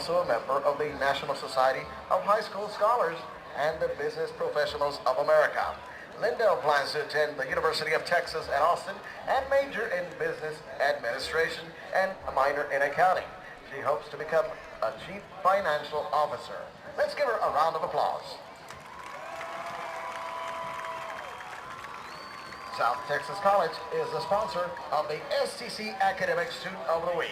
also a member of the National Society of High School Scholars and the Business Professionals of America. Lindell plans to attend the University of Texas at Austin and major in business administration and a minor in accounting. She hopes to become a chief financial officer. Let's give her a round of applause. South Texas College is the sponsor of the STC Academic Student of the Week.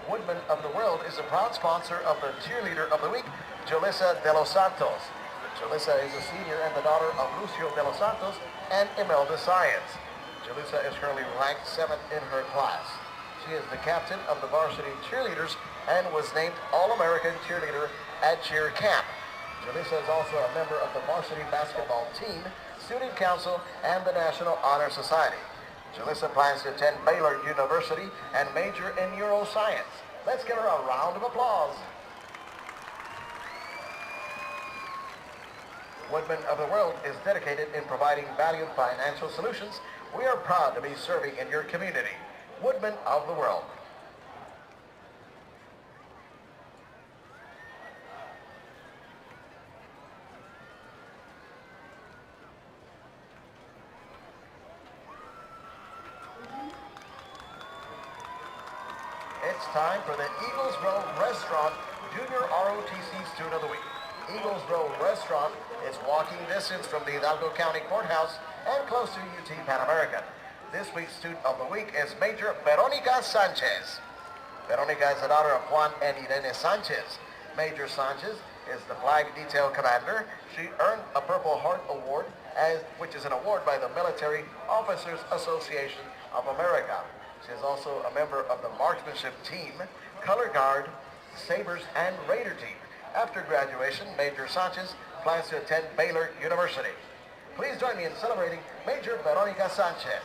Woodman of the World is a proud sponsor of the Cheerleader of the Week, Julissa de los Santos. Julissa is a senior and the daughter of Lucio de los Santos and Imelda Science. Julissa is currently ranked 7th in her class. She is the captain of the varsity cheerleaders and was named All-American Cheerleader at Cheer Camp. Julissa is also a member of the varsity basketball team, student council, and the National Honor Society. Julissa plans to attend Baylor University and major in neuroscience. Let's give her a round of applause. Woodman of the World is dedicated in providing valued financial solutions. We are proud to be serving in your community. Woodman of the World. It's time for the Eagles Row Restaurant Junior ROTC Student of the Week. Eagles Row Restaurant is walking distance from the Hidalgo County Courthouse and close to UT Pan American. This week's Student of the Week is Major Veronica Sanchez. Veronica is the daughter of Juan and Irene Sanchez. Major Sanchez is the Flag Detail Commander. She earned a Purple Heart Award, which is an award by the Military Officers Association of America. She is also a member of the Marksmanship Team, Color Guard, Sabres, and Raider Team. After graduation, Major Sanchez plans to attend Baylor University. Please join me in celebrating Major Veronica Sanchez.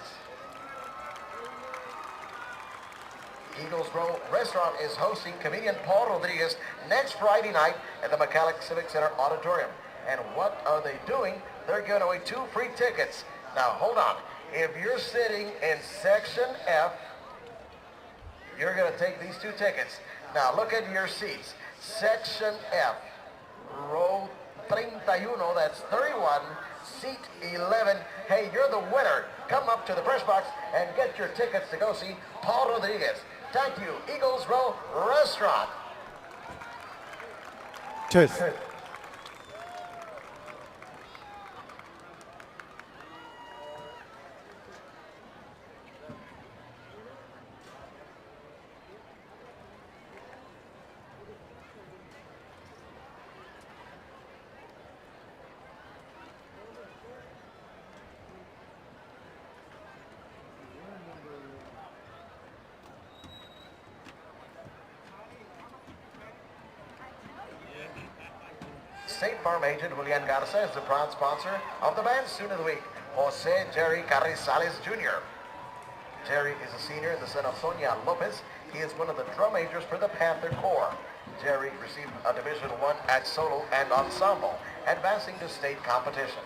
Eagles Row Restaurant is hosting comedian Paul Rodriguez next Friday night at the McCalloch Civic Center Auditorium. And what are they doing? They're giving away 2 free tickets. Now, hold on. If you're sitting in Section F, you're going to take these 2 tickets. Now, look at your seats. Section F, row 31, that's 31, seat 11. Hey, you're the winner. Come up to the press box and get your tickets to go see Paul Rodriguez. Thank you, Eagles Row Restaurant. Cheers. State Farm agent Julian Garza is the proud sponsor of the band Student of the Week, Jose Jerry Carrizales Jr. Jerry is a senior and the son of Sonia Lopez. He is one of the drum majors for the Panther Corps. Jerry received a Division I at solo and ensemble, advancing to state competition.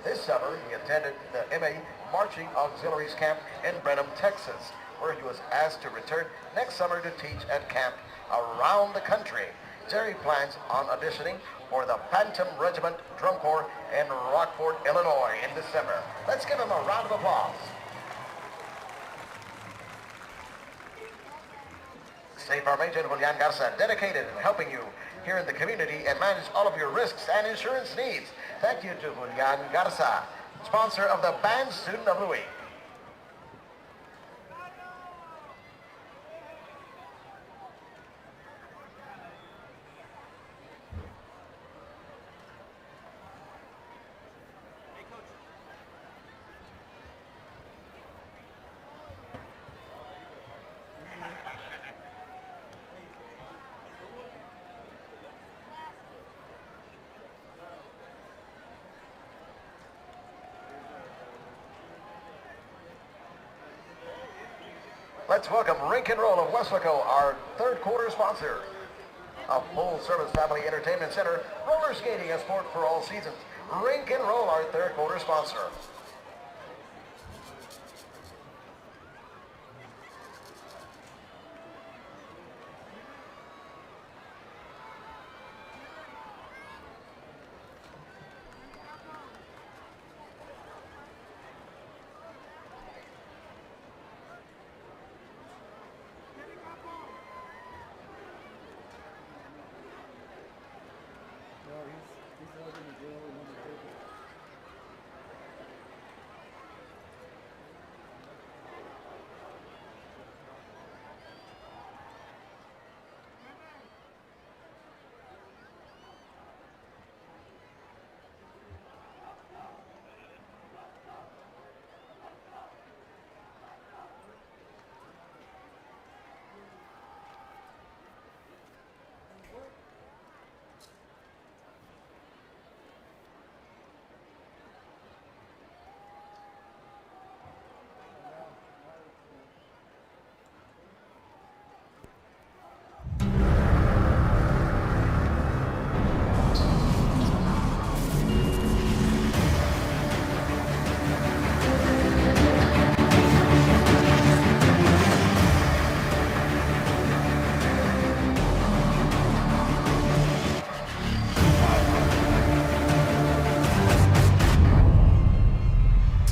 This summer, he attended the MA Marching Auxiliaries Camp in Brenham, Texas, where he was asked to return next summer to teach at camp around the country. Jerry plans on auditioning for the Phantom Regiment Drum Corps in Rockford, Illinois in December. Let's give him a round of applause. State Farm agent Julian Garza, dedicated in helping you here in the community and manage all of your risks and insurance needs. Thank you to Julian Garza, sponsor of the Band Student of the Week. Let's welcome Rink and Roll of Weslaco, our third quarter sponsor. A full-service family entertainment center, roller skating, a sport for all seasons. Rink and Roll, our third quarter sponsor.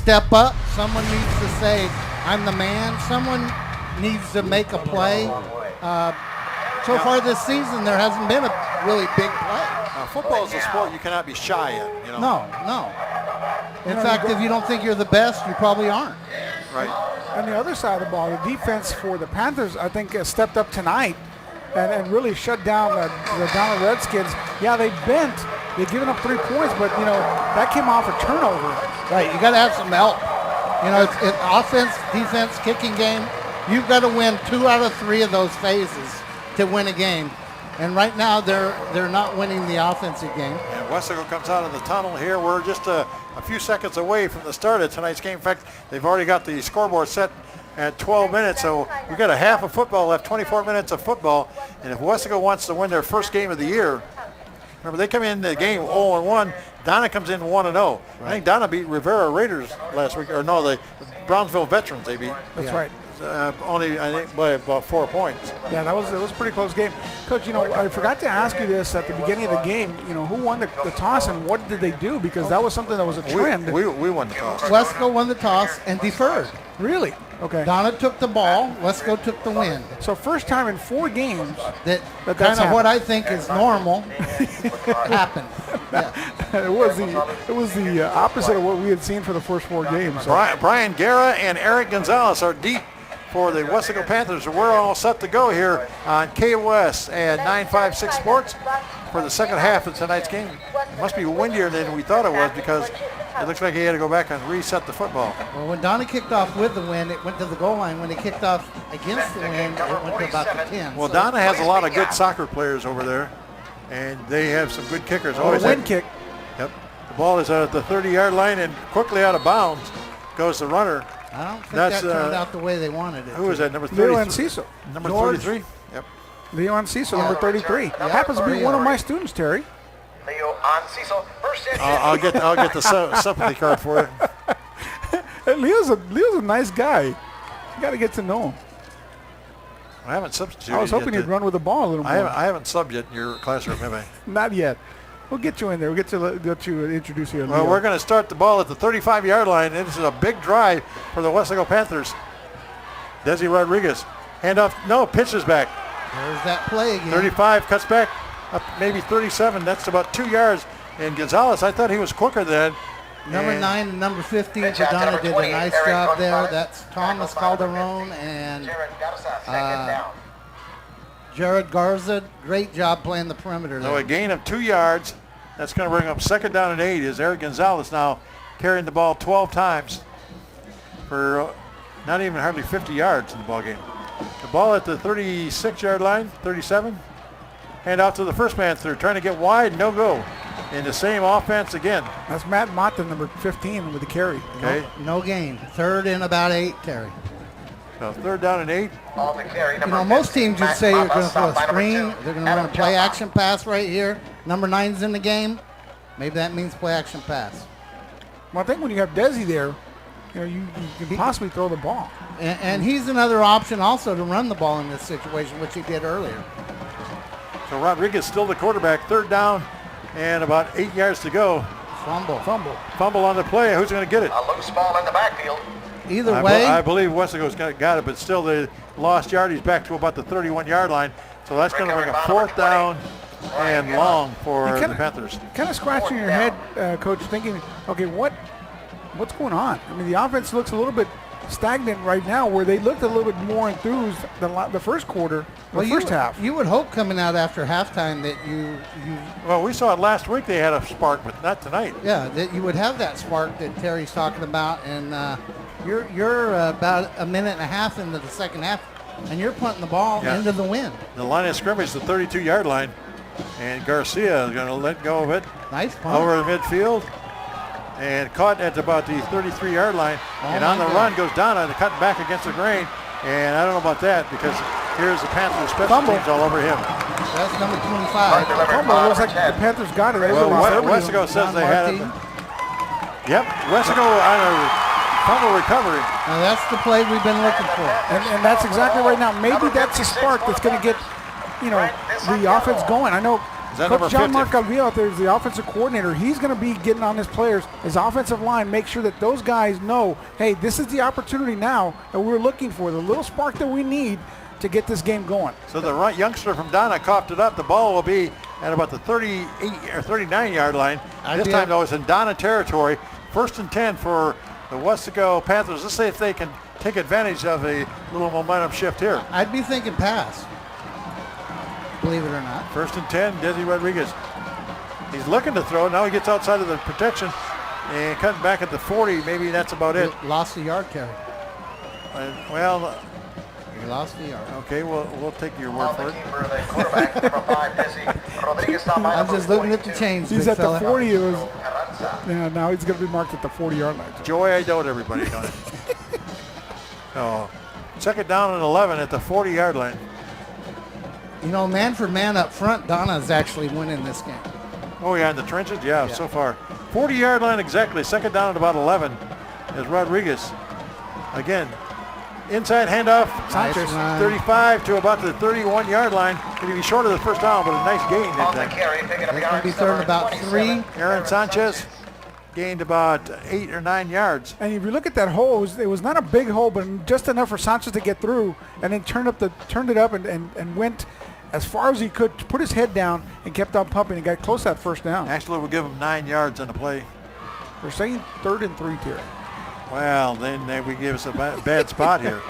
Step up. Someone needs to say, I'm the man. Someone needs to make a play. So far this season, there hasn't been a really big play. Football is a sport you cannot be shy in. You know? No. In fact, if you don't think you're the best, you probably aren't. Right. On the other side of the ball, the defense for the Panthers, I think, has stepped up tonight and really shut down the Donna Redskins. Yeah, they bent. They've given up 3 points, but, that came off a turnover. Right, you got to have some help. It's offense, defense, kicking game. You've got to win 2 out of 3 of those phases to win a game. And right now, they're not winning the offensive game. And Weslaco comes out of the tunnel here. We're just a few seconds away from the start of tonight's game. In fact, they've already got the scoreboard set at 12 minutes, so we've got a half of football left, 24 minutes of football. And if Weslaco wants to win their first game of the year, remember, they come in the game 0-1. Donna comes in 1-0. Right. I think Donna beat Rivera Raiders last week, or no, the Brownsville Veterans they beat. That's right. Only, I think, by about 4 points. Yeah, it was a pretty close game. Coach, I forgot to ask you this at the beginning of the game. Who won the toss and what did they do? Because that was something that was a trend. We won the toss. Weslaco won the toss and deferred. Really? Okay. Donna took the ball. Weslaco took the win. So first time in 4 games that kind of what I think is normal happened. Yeah. It was the opposite of what we had seen for the first 4 games. So. Brian Guerra and Eric Gonzalez are deep for the Weslaco Panthers. We're all set to go here on KOS and 956 Sports for the second half of tonight's game. It must be windier than we thought it was because it looks like he had to go back and reset the football. Well, when Donna kicked off with the wind, it went to the goal line. When he kicked off against the wind, it went to about the 10. Well, Donna has a lot of good soccer players over there, and they have some good kickers. Always wind kick. Yep. The ball is at the 30-yard line and quickly out of bounds goes the runner. I don't think that turned out the way they wanted it. Who is that, number 33? Leo Enciso. Number 33? Yep. Leo Enciso, number 33. That happens to be one of my students, Terry. Leo Enciso, first I'll get the sympathy card for you. Hey, Leo's a nice guy. You got to get to know him. I haven't substituted. I was hoping he'd run with the ball a little more. I haven't subbed yet in your classroom, have I? Not yet. We'll get you in there. We'll get you introduce you. Well, we're going to start the ball at the 35-yard line. This is a big drive for the Weslaco Panthers. Desi Rodriguez, handoff. No, pitches back. There's that play again. 35 cuts back, up maybe 37. That's about 2 yards. And Gonzalez, I thought he was quicker than. Number 9 and number 15, Donna did a nice job there. That's Thomas Calderon and Jared Garza. Great job playing the perimeter there. So a gain of 2 yards. That's going to bring up second down and 8 as Eric Gonzalez now carrying the ball 12 times for not even hardly 50 yards in the ball game. The ball at the 36-yard line, 37. Hand out to the first man through, trying to get wide, no go. In the same offense again. That's Matt Mata, number 15, with the carry. Okay. No gain. Third and about 8, Terry. So 3rd down and 8. On the carry, You know, most teams would say you're going to throw a screen. They're going to run a play action pass right here. Number 9's in the game. Maybe that means play action pass. Well, I think when you have Desi there, you know, you can possibly throw the ball. And he's another option also to run the ball in this situation, which he did earlier. So Rodriguez still the quarterback. 3rd down and about 8 yards to go. Fumble. Fumble on the play. Who's going to get it? A loose ball in the backfield. Either way. I believe Weslaco's got it, but still they lost yardage back to about the 31-yard line. So that's going to bring a 4th down and long for the Panthers. Kind of scratching your head, Coach, thinking, okay, what's going on? I mean, the offense looks a little bit stagnant right now, where they looked a little bit more enthused the first quarter, first half. You would hope coming out after halftime that you. Well, we saw it last week. They had a spark, but not tonight. Yeah, that you would have that spark that Terry's talking about, and you're about a minute and a half into the second half, and you're punting the ball into the wind. The line of scrimmage, the 32-yard line, and Garcia is going to let go of it. Nice punt. Over the midfield. And caught at about the 33-yard line. And on the run goes Donna and cut back against the grain. And I don't know about that, because here's the Panthers special teams all over him. That's number 25. Fumble. Looks like the Panthers got it. Well, Weslaco says they had it. Yep, Weslaco on a fumble recovery. Now that's the play we've been looking for. And that's exactly right now. Maybe that's a spark that's going to get, you know, the offense going. I know Coach John Mark Galvio out there is the offensive coordinator. He's going to be getting on his players, his offensive line, make sure that those guys know, hey, this is the opportunity now that we're looking for, the little spark that we need to get this game going. So the right youngster from Donna coughed it up. The ball will be at about the 38 or 39-yard line. This time, though, it's in Donna territory. 1st and 10 for the Weslaco Panthers. Let's see if they can take advantage of a little momentum shift here. I'd be thinking pass, believe it or not. 1st and 10, Desi Rodriguez. He's looking to throw. Now he gets outside of the protection and cutting back at the 40. Maybe that's about it. Lost the yard carry. Well, he lost the yard. Okay, we'll take your word for it. I'm just looking at the chains. He's at the 40. Now he's going to be marked at the 40-yard line. Joy, I doubt everybody on it. So, 2nd down and 11 at the 40-yard line. You know, man for man up front, Donna's actually winning this game. Oh, yeah, in the trenches? Yeah, so far. 40-yard line exactly. 2nd down at about 11 is Rodriguez. Again, inside handoff. Sanchez. 35 to about the 31-yard line. It'll be short of the first down, but a nice gain that time. It's going to be third and about 3. Aaron Sanchez gained about 8 or 9 yards. And if you look at that hole, it was not a big hole, but just enough for Sanchez to get through, and then turned it up and went as far as he could, put his head down and kept on pumping and got close to that first down. Actually, we'll give him 9 yards on the play. They're saying 3rd and 3, Terry. Well, then we give us a bad spot here.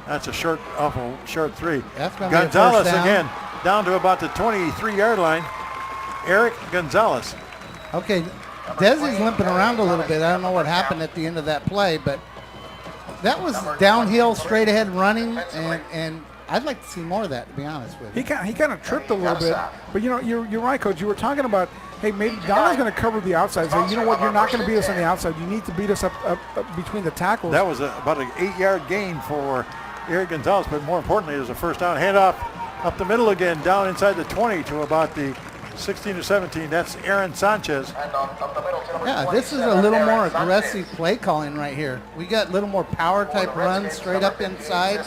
That's a awful short 3. That's gonna Gonzalez be a first down. Again, down to about the 23-yard line. Eric Gonzalez. Okay, Desi's limping around a little bit. I don't know what happened at the end of that play, but that was downhill, straight ahead running, and I'd like to see more of that, to be honest with you. He kind of tripped a little bit, but you know, you're right, Coach. You were talking about, hey, maybe Donna's going to cover the outside. So you know what, you're not going to beat us on the outside. You need to beat us up between the tackles. That was about an 8-yard gain for Eric Gonzalez, but more importantly, it was a first down handoff up the middle again, down inside the 20 to about the 16 or 17. That's Aaron Sanchez. Yeah, this is a little more aggressive play calling right here. We got a little more power type runs straight up inside.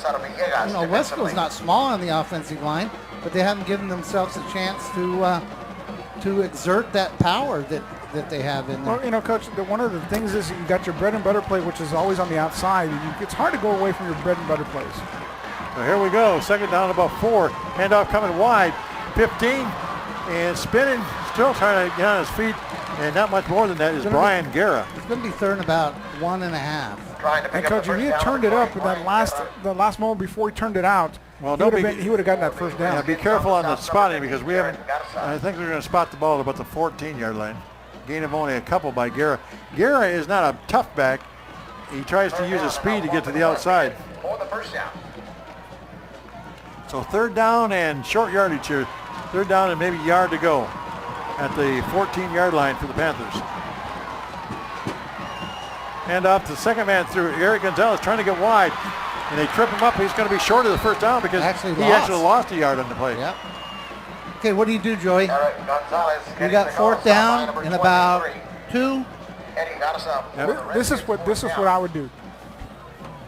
You know, Weslaco's not small on the offensive line, but they haven't given themselves a chance to exert that power that they have in there. Well, you know, Coach, one of the things is you got your bread and butter play, which is always on the outside. It's hard to go away from your bread and butter plays. So here we go, 2nd down about 4. Handoff coming wide, 15. And spinning, still trying to get on his feet, and not much more than that is Brian Guerra. It's going to be third and about 1.5. And Coach, if he had turned it up at the last moment before he turned it out, well, he would have gotten that first down. Yeah, be careful on the spotting, because I think they're going to spot the ball at about the 14-yard line. Gain of only a couple by Guerra. Guerra is not a tough back. He tries to use his speed to get to the outside. So 3rd down and short yardage here. 3rd down and maybe a yard to go at the 14-yard line for the Panthers. Hand off to the second man through. Eric Gonzalez trying to get wide. and they trip him up, he's going to be short of the first down because he actually lost a yard on the play. Yep. Okay, what do you do, Joey? Eric Gonzalez You got fourth down in about 2. Eddie got us up. Yep. This is what I would do.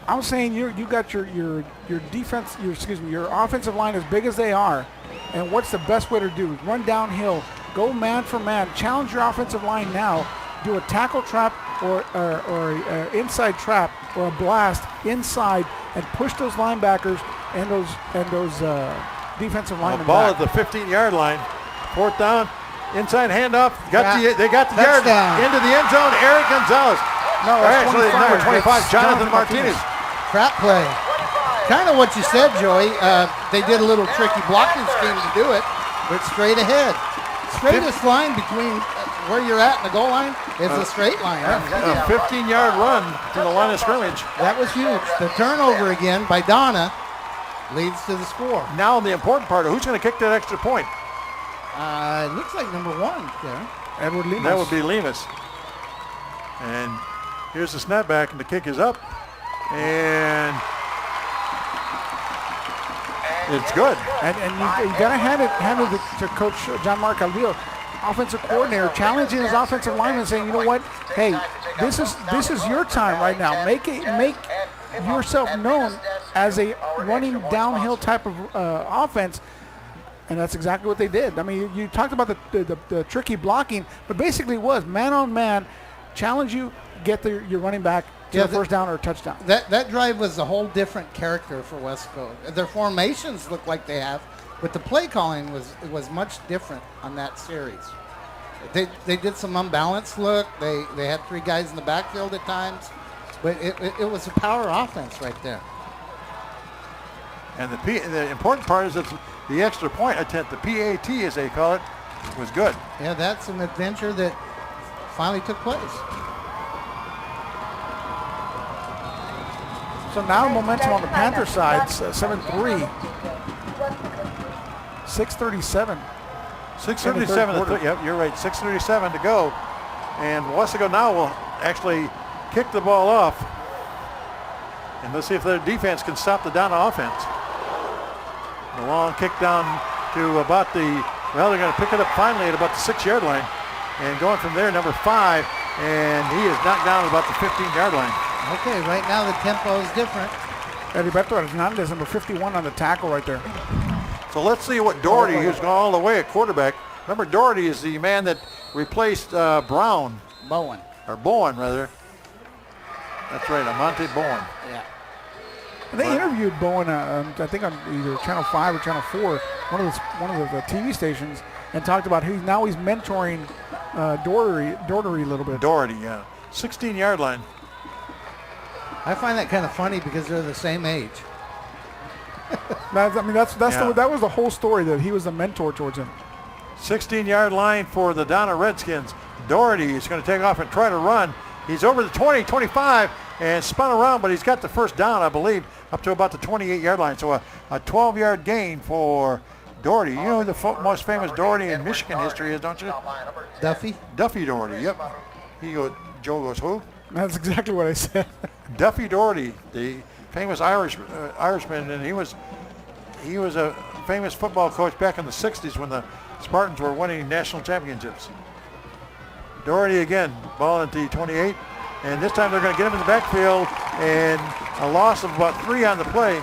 I'm saying you got your defense, your offensive line as big as they are, and what's the best way to do? Run downhill, go man for man, challenge your offensive line now, do a tackle trap or a inside trap or a blast inside, and push those linebackers and those defensive linemen Ball back. at the 15-yard line, fourth down, inside handoff. They got the yard into the end zone. Eric Gonzalez. No, that's actually number 25, Jonathan Martinez. Trap play. Kind of what you said, Joey. They did a little tricky blocking scheme to do it, but straight ahead. Straightest line between where you're at and the goal line is a straight line. A 15-yard run to the line of scrimmage. That was huge. The turnover again by Donna leads to the score. Now the important part, who's going to kick that extra point? It looks like number 1 there. Edward Lemus. That would be Lemus. And here's the snapback, and the kick is up. And it's good. And you got to hand it to Coach John Mark Alvio, offensive coordinator, challenging his offensive lineman, saying, you know what, hey, this is your time right now. Make yourself known as a running downhill type of offense. And that's exactly what they did. I mean, you talked about the tricky blocking, but basically it was man on man, challenge you, get your running back to the first down or a touchdown. That drive was a whole different character for Weslaco. Their formations look like they have, but the play calling was much different on that series. They did some unbalanced look. They had 3 guys in the backfield at times, but it was a power offense right there. And the important part is that the extra point attempt, the PAT as they call it, was good. Yeah, that's an adventure that finally took place. So now momentum on the Panther side, 7-3, 6:37. 6:37. Yep, you're right. 6:37 to go, and Weslaco now will actually kick the ball off, and let's see if their defense can stop the Donna offense. The long kick down to about they're going to pick it up finally at about the 6-yard line, and going from there, number 5, and he is knocked down at about the 15-yard line. Okay, right now the tempo is different. Heriberto Hernandez, number 51 on the tackle right there. So let's see what Doherty, who's gone all the way at quarterback. Remember, Doherty is the man that replaced Bowen, rather. That's right, Amante Bowen. Yeah. And they interviewed Bowen, I think on either Channel 5 or Channel 4, one of the TV stations, and talked about he's mentoring Doherty a little bit. Doherty, yeah. 16-yard line. I find that kind of funny because they're the same age. That was the whole story, that he was a mentor towards him. 16-yard line for the Donna Redskins. Doherty is going to take off and try to run. He's over the 20, 25, and spun around, but he's got the first down, I believe, up to about the 28-yard line. So a 12-yard gain for Doherty. You know who the most famous Doherty in Michigan history is, don't you? Duffy? Duffy Doherty, yep. Joe goes, who? That's exactly what I said. Duffy Doherty, the famous Irishman, and he was a famous football coach back in the 60s when the Spartans were winning national championships. Doherty again, ball at the 28, and this time they're going to get him in the backfield, and a loss of about 3 on the play.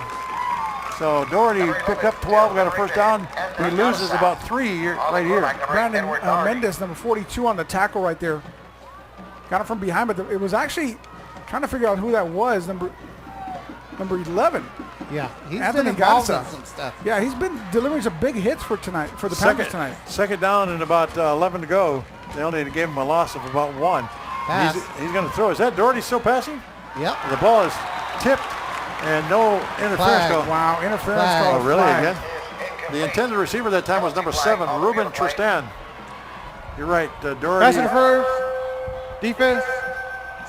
So Doherty picked up 12, got a first down. He loses about 3 right here. Brandon Mendez, number 42 on the tackle right there. Got it from behind, but it was actually trying to figure out who that was. Number 11. Yeah, he's Anthony been involved in Garza. some stuff. Yeah, he's been delivering some big hits for the Panthers tonight. Second down and about 11 to go. They only gave him a loss of about 1. He's going to throw. Is that Doherty still passing? Yep. The ball is tipped and no interference call. Wow, interference call. Oh, really? Again? The intended receiver that time was number 7, Ruben Tristan. You're right, Doherty. Pass interference. Defense.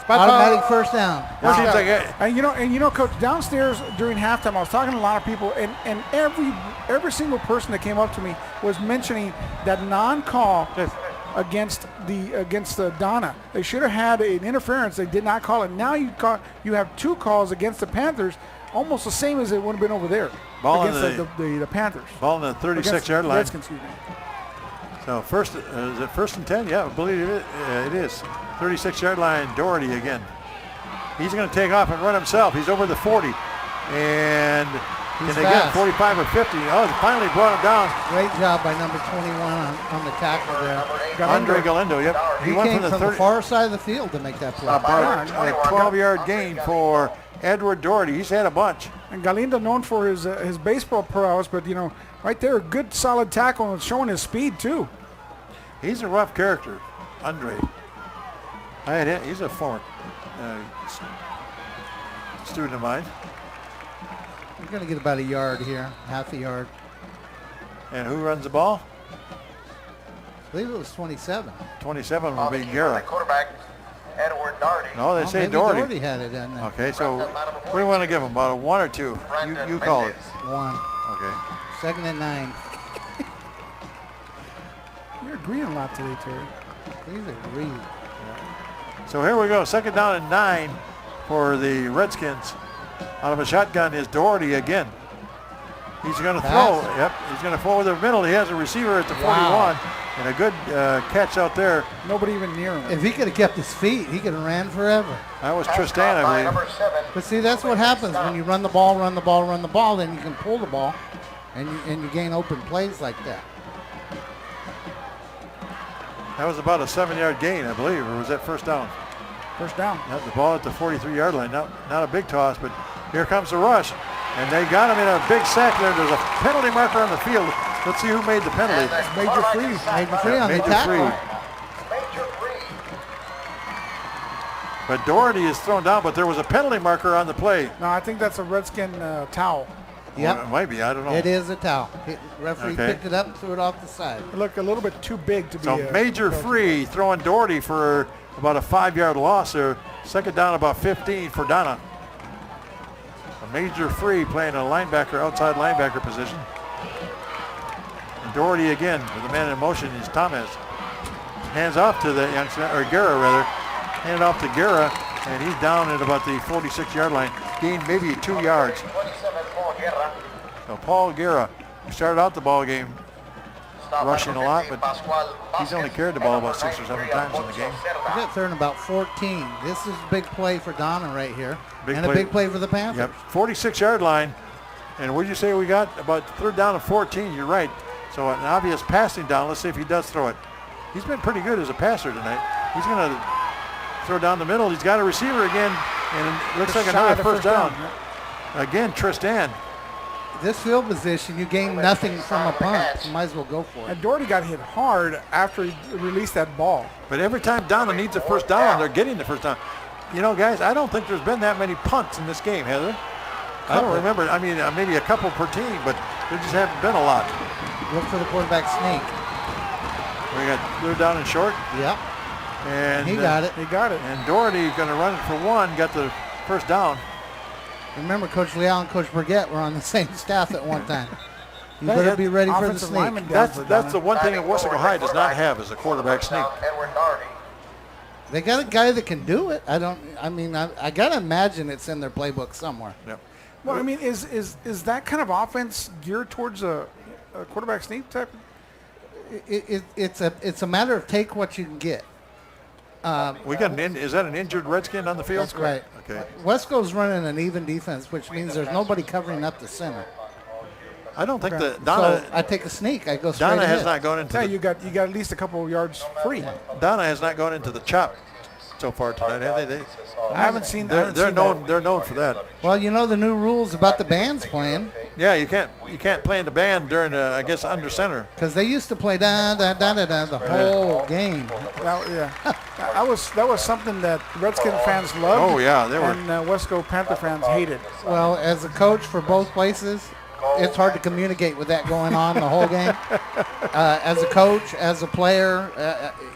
Automatic first down. Seems like And you know, Coach, downstairs during halftime, I was talking to a lot of people, and every single person that came up to me was mentioning that non-call against the Donna. They should have had an interference. They did not call it. Now you have 2 calls against the Panthers almost the same as it would have been over there Ball against in the Panthers. Ball on the 36-yard line. Redskins, excuse me. So first, is it 1st and 10? Yeah, I believe it is. 36-yard line, Doherty again. He's going to take off and run himself. He's over the 40. And can they get 45 or 50? Oh, they finally brought him down. Great job by number 21 on the tackle there. Andre Galindo, yep. He went came from the far side of the field to make that play. About a 12-yard gain for Edward Doherty. He's had a bunch. And Galindo known for his baseball prowess, but, you know, right there, a good solid tackle and showing his speed, too. He's a rough character, Andre. He's a former student of mine. We're going to get about a yard here, half a yard. And who runs the ball? I believe it was 27. 27 will be Guerra. Quarterback, Edward Doherty. No, they say maybe Doherty. Doherty had it in there. Okay, so what do you want to give him? About a 1 or 2? You call it. 1. Okay. 2nd and 9. You're agreeing a lot today, Terry. These are green. So here we go. 2nd down and 9 for the Redskins. Out of a shotgun is Doherty again. He's going to throw. Yep, he's going to throw over the middle. He has a receiver at the 41. And a good catch out there. Nobody even near him. If he could have kept his feet, he could have ran forever. That was Tristan, I believe. But see, that's what happens when you run the ball, then you can pull the ball, and you gain open plays like that. That was about a 7-yard gain, I believe, or was that first down? First down. The ball at the 43-yard line. Not a big toss, but here comes the rush. And they got him in a big sack there. There's a penalty marker on the field. Let's see who made the penalty. Major Free. Major Free on the tackle. Major Free. But Doherty is thrown down, but there was a penalty marker on the play. No, I think that's a Redskin towel. Yep. Well, it might be. I don't know. It is a towel. Referee picked it up and threw it off the side. It looked a little bit too big to be. So Major Free throwing Doherty for about a 5-yard loss there. 2nd down, about 15 for Donna. A Major Free playing a linebacker, outside linebacker position. And Doherty again with the man in motion is Thomas. Hands off to the youngster, or Guerra rather. Hand off to Guerra, and he's down at about the 46-yard line. Gained maybe 2 yards. So Paul Guerra, who started out the ball game rushing a lot, but he's only carried the ball about 6 or 7 times in the game. We got 3rd and about 14. This is a big play for Donna right here, Big a big play for the Panthers. Yep, 46-yard line. And what did you say we got? About 3rd down and 14, you're right. So an obvious passing down. Let's see if he does throw it. He's been pretty good as a passer tonight. He's going to throw down the middle. He's got a receiver again, and it looks like another first down. Again, Tristan. This field position, you gain nothing from a punt. You might as well go for it. And Doherty got hit hard after he released that ball. But every time Donna needs a first down, they're getting the first down. You know, guys, I don't think there's been that many punts in this game, has there? I don't remember. I mean, maybe a couple per team, but there just haven't been a lot. Look for the quarterback sneak. We got 3rd down and short. Yep. And he got it. He got it. And Doherty going to run it for 1, got the first down. Remember, Coach Leal and Coach Burgett were on the same staff at one time. You better be ready for the sneak. That's the one thing that Weslaco High does not have is a quarterback sneak. They got a guy that can do it. I got to imagine it's in their playbook somewhere. Yep. Well, I mean, is that kind of offense geared towards a quarterback sneak type? It's a matter of take what you can get. We got is that an injured Redskin on the field? That's right. Okay. Wesco's running an even defense, which means there's nobody covering up the center. I don't think that Donna. So I take a sneak. I go straight Donna ahead. has not gone into. Yeah, you got at least a couple of yards free. Donna has not gone into the chop so far tonight, have they? I haven't seen. They're known for that. Well, you know the new rules about the bands playing. Yeah, you can't play in the band during I guess under center. Because they used to play da da da da da the whole game. That was something that Redskin fans loved. Oh yeah, they were. And Wesco Panther fans hated. Well, as a coach for both places, it's hard to communicate with that going on the whole game. As a coach, as a player,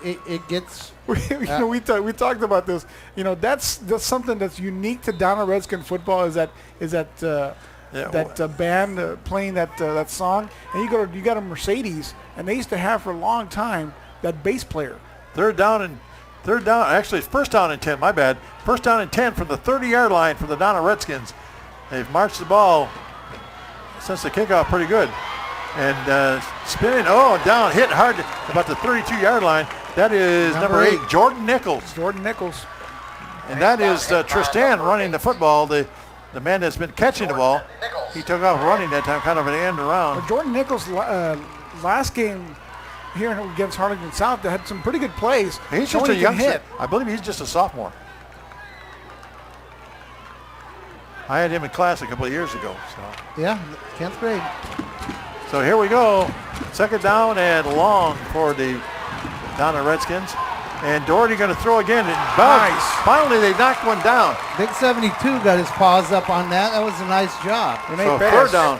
it gets. We talked about this. You know, that's something that's unique to Donna Redskin football is that band playing that song, and you got a Mercedes, and they used to have for a long time that bass player. Third down. Actually, it's 1st down and 10. My bad. 1st down and 10 from the 30-yard line for the Donna Redskins. They've marched the ball since the kickoff pretty good. And spinning, down, hit hard about the 32-yard line. That is number 8, Jordan Nichols. Jordan Nichols. And that is Tristan running the football, the man that's been catching the ball. He took off running that time, kind of an end around. Well, Jordan Nichols, last game here against Harlingen South, they had some pretty good plays. He's just a youngster. I believe he's just a sophomore. I had him in class a couple of years ago. So. Yeah, 10th grade. So here we go. Second down and long for the Donna Redskins. And Doherty going to throw again. And nice. Finally, they knocked one down. Big 72 got his paws up on that. That was a nice job. So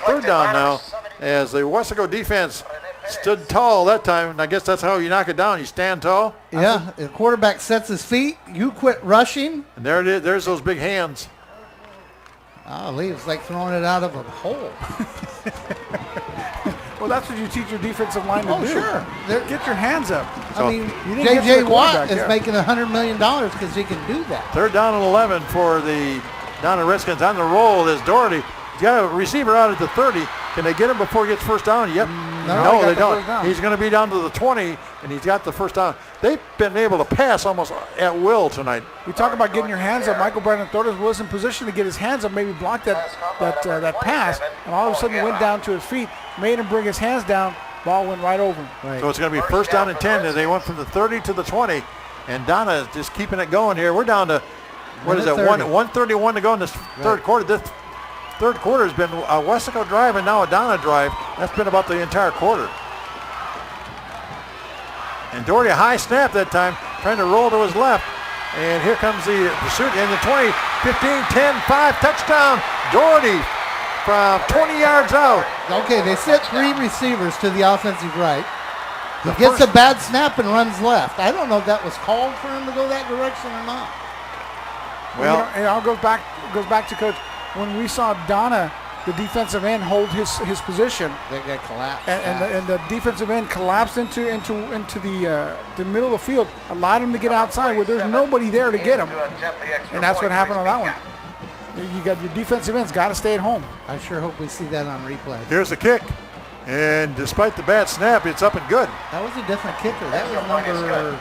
third down now, as the Weslaco defense stood tall that time. And I guess that's how you knock it down. You stand tall. Yeah, the quarterback sets his feet. You quit rushing. And there it is. There's those big hands. Golly, it's like throwing it out of a hole. Well, that's what you teach your defensive line to do. Sure. Get your hands up. I mean, J.J. Watt is making $100 million because he can do that. Third down and 11 for the Donna Redskins. On the roll is Doherty. He's got a receiver out at the 30. Can they get him before he gets first down? Yep. No, they don't. He's going to be down to the 20, and he's got the first down. They've been able to pass almost at will tonight. We talk about getting your hands up. Michael Brandon Torres was in position to get his hands up, maybe block that pass, and all of a sudden went down to his feet, made him bring his hands down, ball went right over. Right. So it's going to be first down and 10 as they went from the 30 to the 20, and Donna is just keeping it going here. We're down to, 1:31 to go in this third quarter. This third quarter has been a Weslaco drive and now a Donna drive. That's been about the entire quarter. And Doherty, a high snap that time, trying to roll to his left. And here comes the pursuit in the 20, 15, 10, 5, touchdown. Doherty from 20 yards out. Okay, they set 3 receivers to the offensive right. He gets a bad snap and runs left. I don't know if that was called for him to go that direction or not. Well, it all goes back to Coach. When we saw Donna, the defensive end, hold his position, they got collapsed, and the defensive end collapsed into the middle of the field, allowed him to get outside where there's nobody there to get him, and that's what happened on that one. You got your defensive ends got to stay at home. I sure hope we see that on replay. Here's the kick, and despite the bad snap, it's up and good. That was a different kicker. That was number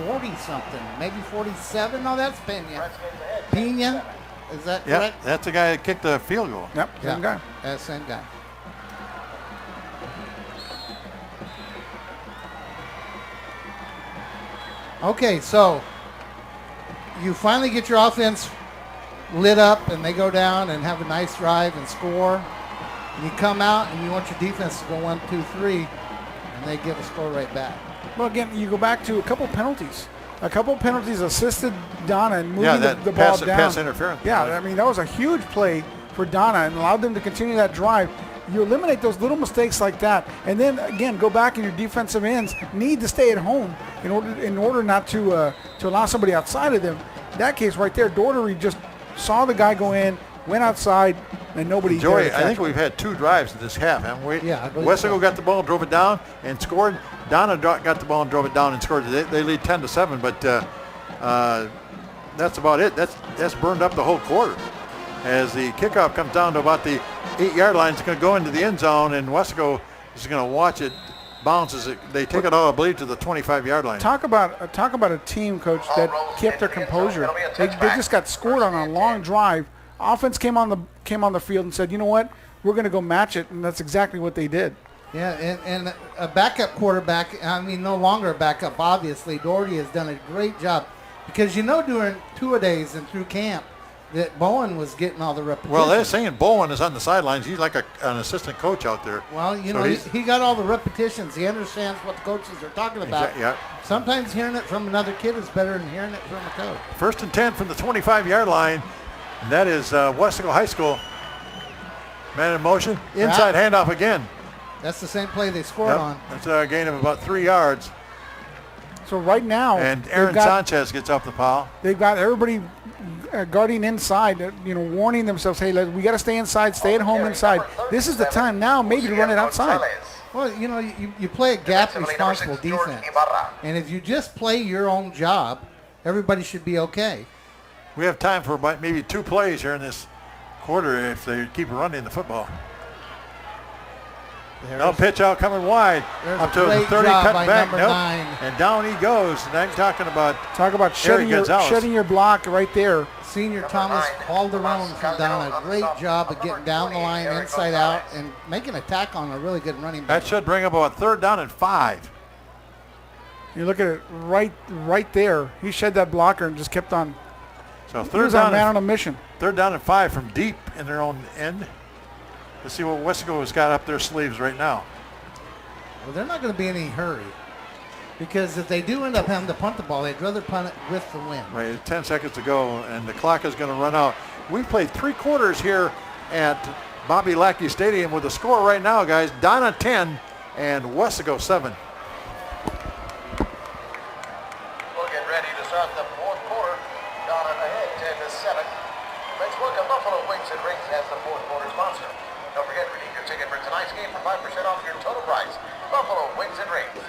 40-something, maybe 47. No, that's Pena. Pena. Is that correct? Yeah, that's the guy that kicked the field goal. Yep, same guy. That's the same guy. Okay, so you finally get your offense lit up and they go down and have a nice drive and score. And you come out and you want your defense to go 1, 2, 3, and they give a score right back. Well, again, you go back to a couple penalties. A couple penalties assisted Donna in moving the ball pass, down. Pass interference. Yeah, I mean, that was a huge play for Donna and allowed them to continue that drive. You eliminate those little mistakes like that, and then again go back and your defensive ends need to stay at home in order not to allow somebody outside of them. In that case right there, Doherty just saw the guy go in, went outside, and nobody. Joey, I think we've had 2 drives in this half, haven't we? Yeah. Weslaco got the ball, drove it down, and scored. Donna got the ball and drove it down and scored. They lead 10-7, but that's about it. That's burned up the whole quarter. As the kickoff comes down to about the 8-yard line, it's going to go into the end zone, and Weslaco is going to watch it bounce as they take it all, I believe, to the 25-yard line. Talk about a team, Coach, that kept their composure. They just got scored on a long drive. Offense came on the field and said, you know what, we're going to go match it, and that's exactly what they did. Yeah, and a backup quarterback, I mean, no longer a backup, obviously. Doherty has done a great job because during two-a-days and through camp that Bowen was getting all the repetitions. Well, they're saying Bowen is on the sidelines. He's like an assistant coach out there. Well, he got all the repetitions. He understands what the coaches are talking about. Yeah. Sometimes hearing it from another kid is better than hearing it from a coach. First and 10 from the 25-yard line, and that is Weslaco High School. Man in motion, inside handoff again. That's the same play they scored on. That's a gain of about 3 yards. So right now, and Aaron Sanchez gets off the foul. They've got everybody guarding inside, warning themselves, hey, we got to stay inside, stay at home inside. This is the time now maybe to run it outside. Well, you play a gap responsible defense. And if you just play your own job, everybody should be okay. We have time for maybe 2 plays here in this quarter if they keep running the football. There's- No pitch out coming wide. There's Up a to the great 30, job cutting by back. number Nope. 9. And down he goes. And I'm talking about Talk about shedding Gonzalez. your block right there. Senior Thomas Calderon from Donna. Great job of getting down the line, inside out, and making a tackle on a really good running back. that should bring up about 3rd down and 5. You look at it right there. He shed that blocker and just kept on. So He third was a down, man on and, a mission. 3rd down and 5 from deep in their own end. Let's see what Weslaco has got up their sleeves right now. Well, they're not going to be in any hurry because if they do end up having to punt the ball, they'd rather punt it with the win. Right, 10 seconds to go, and the clock is going to run out. We've played 3 quarters here at Bobby Lackey Stadium with the score right now, guys. Donna 10 and Weslaco 7. We'll get ready to start the 4th quarter. Donna ahead 10-7. Let's welcome Buffalo Wings and Rings as the 4th quarter sponsor. Don't forget, redeem your ticket for tonight's game for 5% off your total price. Buffalo Wings and Rings.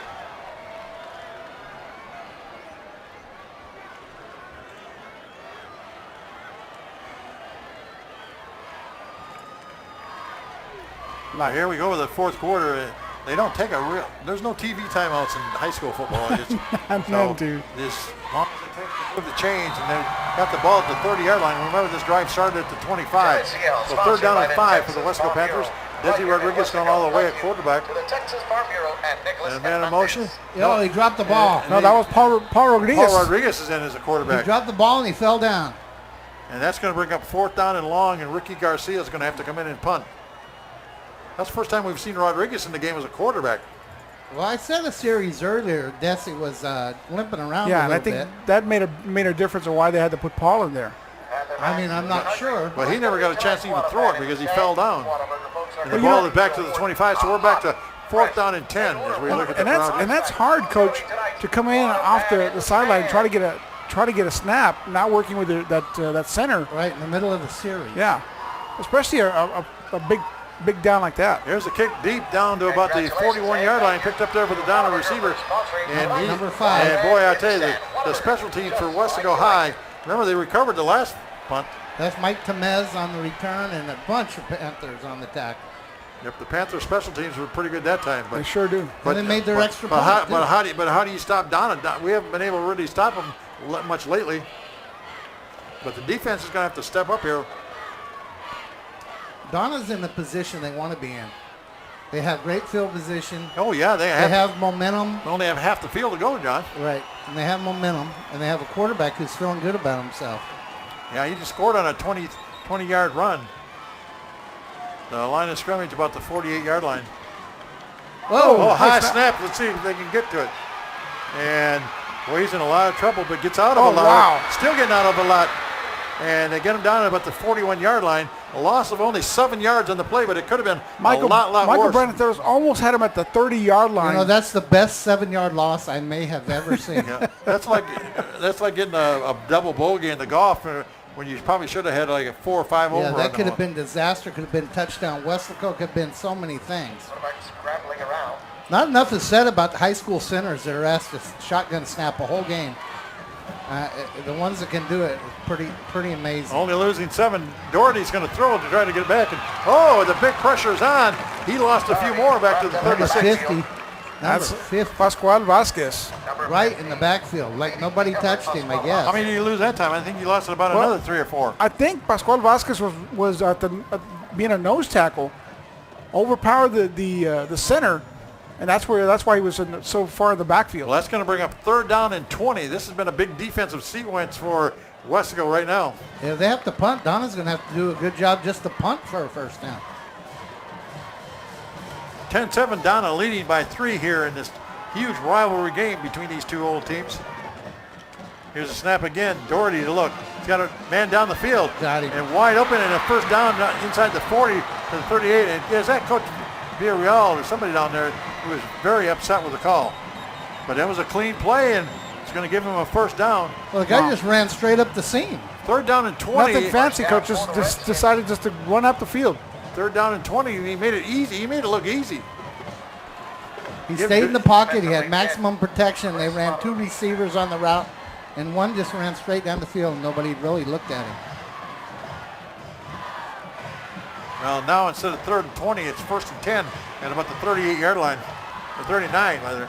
Now here we go with the 4th quarter. They don't take a real. There's no TV timeouts in high school football. It's, None, dude. This long as they take to move the chains, and they got the ball at the 30-yard line. Remember, this drive started at the 25. So 3rd down and 5 for the Weslaco Panthers. Desi Rodriguez going all the way at quarterback. To the Texas Farm Bureau and Nicholas And a man in motion. Oh, he dropped the ball. No, that was Paul Rodriguez. Paul Rodriguez is in as a He quarterback. dropped the ball and he fell down. And that's going to bring up 4th down and long, and Ricky Garcia is going to have to come in and punt. That's the first time we've seen Rodriguez in the game as a quarterback. Well, I said a series earlier, Desi was limping around Yeah, a and I little think bit. that made a difference of why they had to put Paul in there. I mean, I'm not sure. But he never got a chance to even throw it because he fell down. And the Well, ball is back to the 25, so we're back to 4th down and 10 as we look at the crowd. And that's hard, Coach, to come in off the sideline and try to get a snap, not working with that center. Right in the middle of the series. Yeah, especially a big down like that. Here's a kick deep down to about the 41-yard line, picked up there for the Donna receiver. And Number 5. And boy, I tell you, the special teams for Weslaco High. Remember, they recovered the last punt. That's Mike Temez on the return and a bunch of Panthers on the tackle. Yep, the Panther special teams were pretty good that time. They But sure do. And they made their extra but point, how, too. but how do you stop Donna? We haven't been able to really stop them much lately. But the defense is going to have to step up here. Donna's in the position they want to be in. They have great field position. Oh yeah, they They have. have momentum. They only have half the field to go, John. Right. And they have momentum. And they have a quarterback who's feeling good about himself. Yeah, he just scored on a 20-yard run. The line of scrimmage about the 48-yard line. Whoa. Oh, high snap. Let's see if they can get to it. And well, he's in a lot of trouble, but gets out of a lot. Wow. Still getting out of a lot. And they get him down at about the 41-yard line. A loss of only 7 yards on the play, but it could have been a lot Michael worse. Brennan almost had him at the 30-yard line. You know, that's the best 7-yard loss I may have ever seen. Yeah, that's like getting a double bogey in the golf when you probably should have had like a 4 or 5 over. Yeah, on that the could have ball. been disaster, could have been touchdown. Weslaco could have been so many things. Quarterback scrambling around. Not enough is said about the high school centers that are asked to shotgun snap a whole game. The ones that can do it, pretty amazing. Only losing 7. Doherty's going to throw to try to get it back. And, oh, the big pressure's on. He lost a few more back to the Number 36. 50. Number That's 50. Pascual Vasquez. Right in the backfield. Like nobody touched him, I guess. How many did you lose that time? I think you lost about Well, another 3 or 4. I think Pascual Vasquez was at being a nose tackle, overpowered the center, and that's why he was so far in the backfield. Well, that's going to bring up 3rd down and 20. This has been a big defensive sequence for Weslaco right now. If they have to punt, Donna's going to have to do a good job just to punt for a first down. 10-7 Donna leading by 3 here in this huge rivalry game between these two old teams. Here's a snap again. Doherty to look. He's got a man down the field. Got him. And wide open and a first down inside the 40 to the 38. And is that Coach Villarreal or somebody down there who was very upset with the call? But that was a clean play, and it's going to give him a first down. Well, the guy just ran straight up the seam. 3rd down and 20. Nothing fancy, Coach. Just decided just to run up the field. 3rd down and 20. He made it easy. He made it look easy. He stayed in the pocket. He had maximum protection. They ran 2 receivers on the route, and one just ran straight down the field, and nobody really looked at him. Well, now instead of 3rd and 20, it's 1st and 10 at about the 38-yard line, or 39 rather.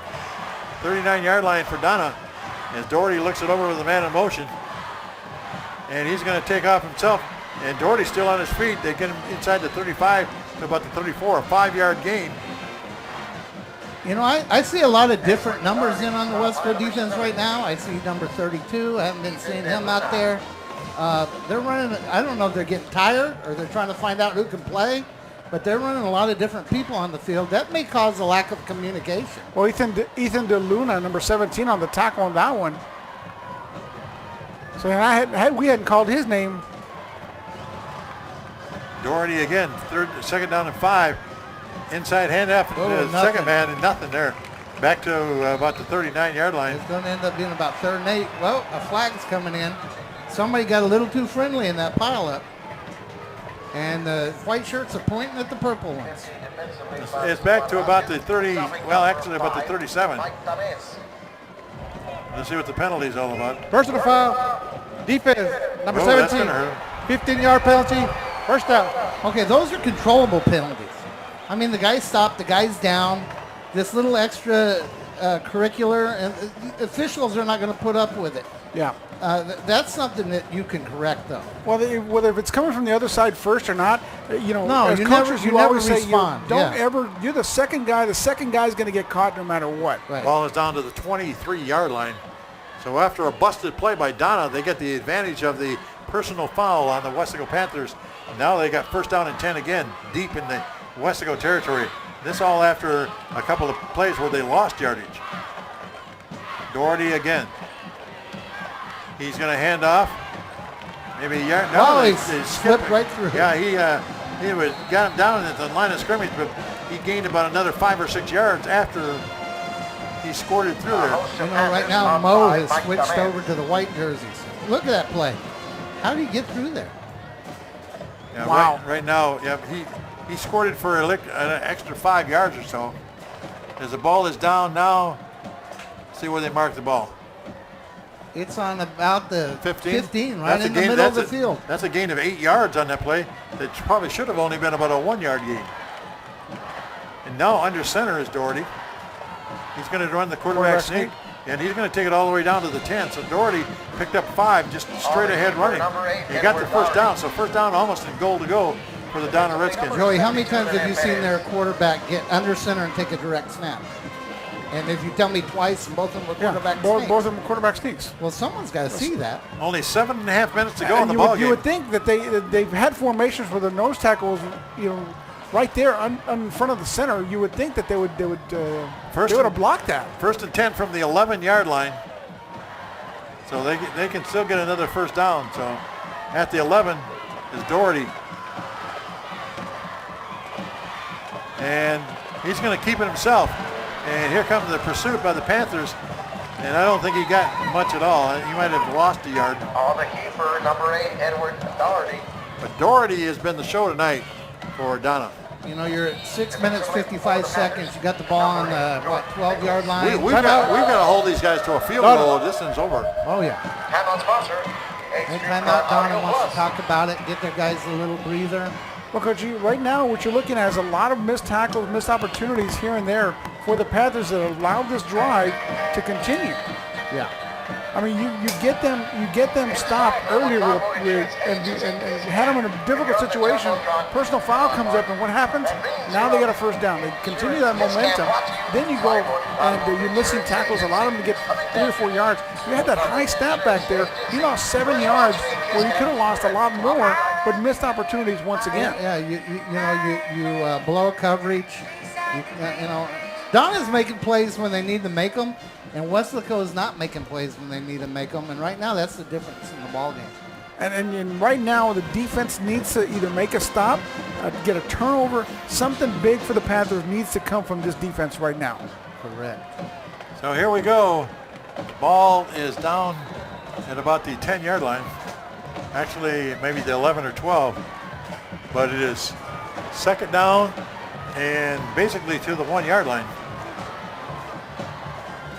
39-yard line for Donna as Doherty looks it over with a man in motion. And he's going to take off himself. And Doherty's still on his feet. They get him inside the 35 to about the 34, a 5-yard gain. You know, I see a lot of different numbers in on the Weslaco defense right now. I see number 32. I haven't been seeing him out there. They're running, I don't know if they're getting tired or they're trying to find out who can play, but they're running a lot of different people on the field. That may cause a lack of communication. Well, Ethan DeLuna, number 17, on the tackle on that one. So we hadn't called his name. Doherty again, 2nd down and 5. Inside handoff to the second man and nothing there. Back to about the 39-yard line. It's going to end up being about 3rd and 8. Well, a flag's coming in. Somebody got a little too friendly in that pileup. And the white shirts are pointing at the purple ones. It's back to about the 30, well, actually about the 37. Let's see what the penalty's all about. Personal foul. Defense, number Oh, 17. that's 15-yard penalty. First down. Okay, those are controllable penalties. I mean, the guy's stopped, the guy's down. This little extra curricular, and officials are not going to put up with it. Yeah. That's something that you can correct, though. Well, whether if it's coming from the other side first or not, you know, No, as you coaches, never you always say, respond. don't Yeah. ever, you're the second guy. The second guy's going to get caught no matter what. Right. Ball is down to the 23-yard line. So after a busted play by Donna, they get the advantage of the personal foul on the Weslaco Panthers. Now they got 1st down and 10 again, deep in the Weslaco territory. This all after a couple of plays where they lost yardage. Doherty again. He's going to hand off. Maybe a yard. Oh, they he skipped slipped right through. Yeah, he got him down at the line of scrimmage, but he gained about another 5 or 6 yards after he scored it through there. You know, right now Mo has switched over to the white jerseys. Look at that play. How did he get through there? Yeah, Wow. Right now, yeah, he scored it for an extra 5 yards or so. As the ball is down now, see where they mark the ball. It's on about the 15, right in the middle of the field. That's a gain of 8 yards on that play. That probably should have only been about a 1-yard gain. And now under center is Doherty. He's going to run the quarterback sneak, and he's going to take it all the way down to the 10. So Doherty picked up 5, just straight ahead running. He got the 1st down, so 1st down almost in goal to go for the Donna Redskins. Joey, how many times have you seen their quarterback get under center and take a direct snap? And if you tell me twice, and both of them were quarterback both sneaks. of them were quarterback sneaks. Well, someone's got to see that. Only 7.5 minutes to go in And the you ball would, game. you would think that they've had formations where the nose tackles, you know, right there in front of the center. You would think that they would have blocked that. 1st and 10 from the 11-yard line. So they can still get another 1st down. So at the 11 is Doherty. And he's going to keep it himself. And here comes the pursuit by the Panthers. And I don't think he got much at all. He might have lost a yard. On the keeper, number 8, Edward Doherty. But Doherty has been the show tonight for Donna. You know, you're at 6 minutes, 55 seconds. You got the ball on the, 12-yard line. We've got to hold these guys to a field goal. This one's over. Oh, yeah. Timeout sponsor. Hey, timeout. Donna wants to talk about it, get their guys a little breather. Well, Coach, right now what you're looking at is a lot of missed tackles, missed opportunities here and there for the Panthers that allowed this drive to continue. Yeah. I mean, you get them stopped earlier and had them in a difficult situation. Personal foul comes up, and what happens? Now they got a 1st down. They continue that momentum. Then you go and you're missing tackles. Allow them to get 3 or 4 yards. You had that high snap back there. You lost 7 yards where you could have lost a lot more, but missed opportunities once again. Yeah, you blow coverage. You know, Donna's making plays when they need to make them, and Weslaco is not making plays when they need to make them. And right now, that's the difference in the ball game. And right now, the defense needs to either make a stop, get a turnover. Something big for the Panthers needs to come from this defense right now. Correct. So here we go. The ball is down at about the 10-yard line. Actually, maybe the 11 or 12. But it is 2nd down and basically to the 1-yard line.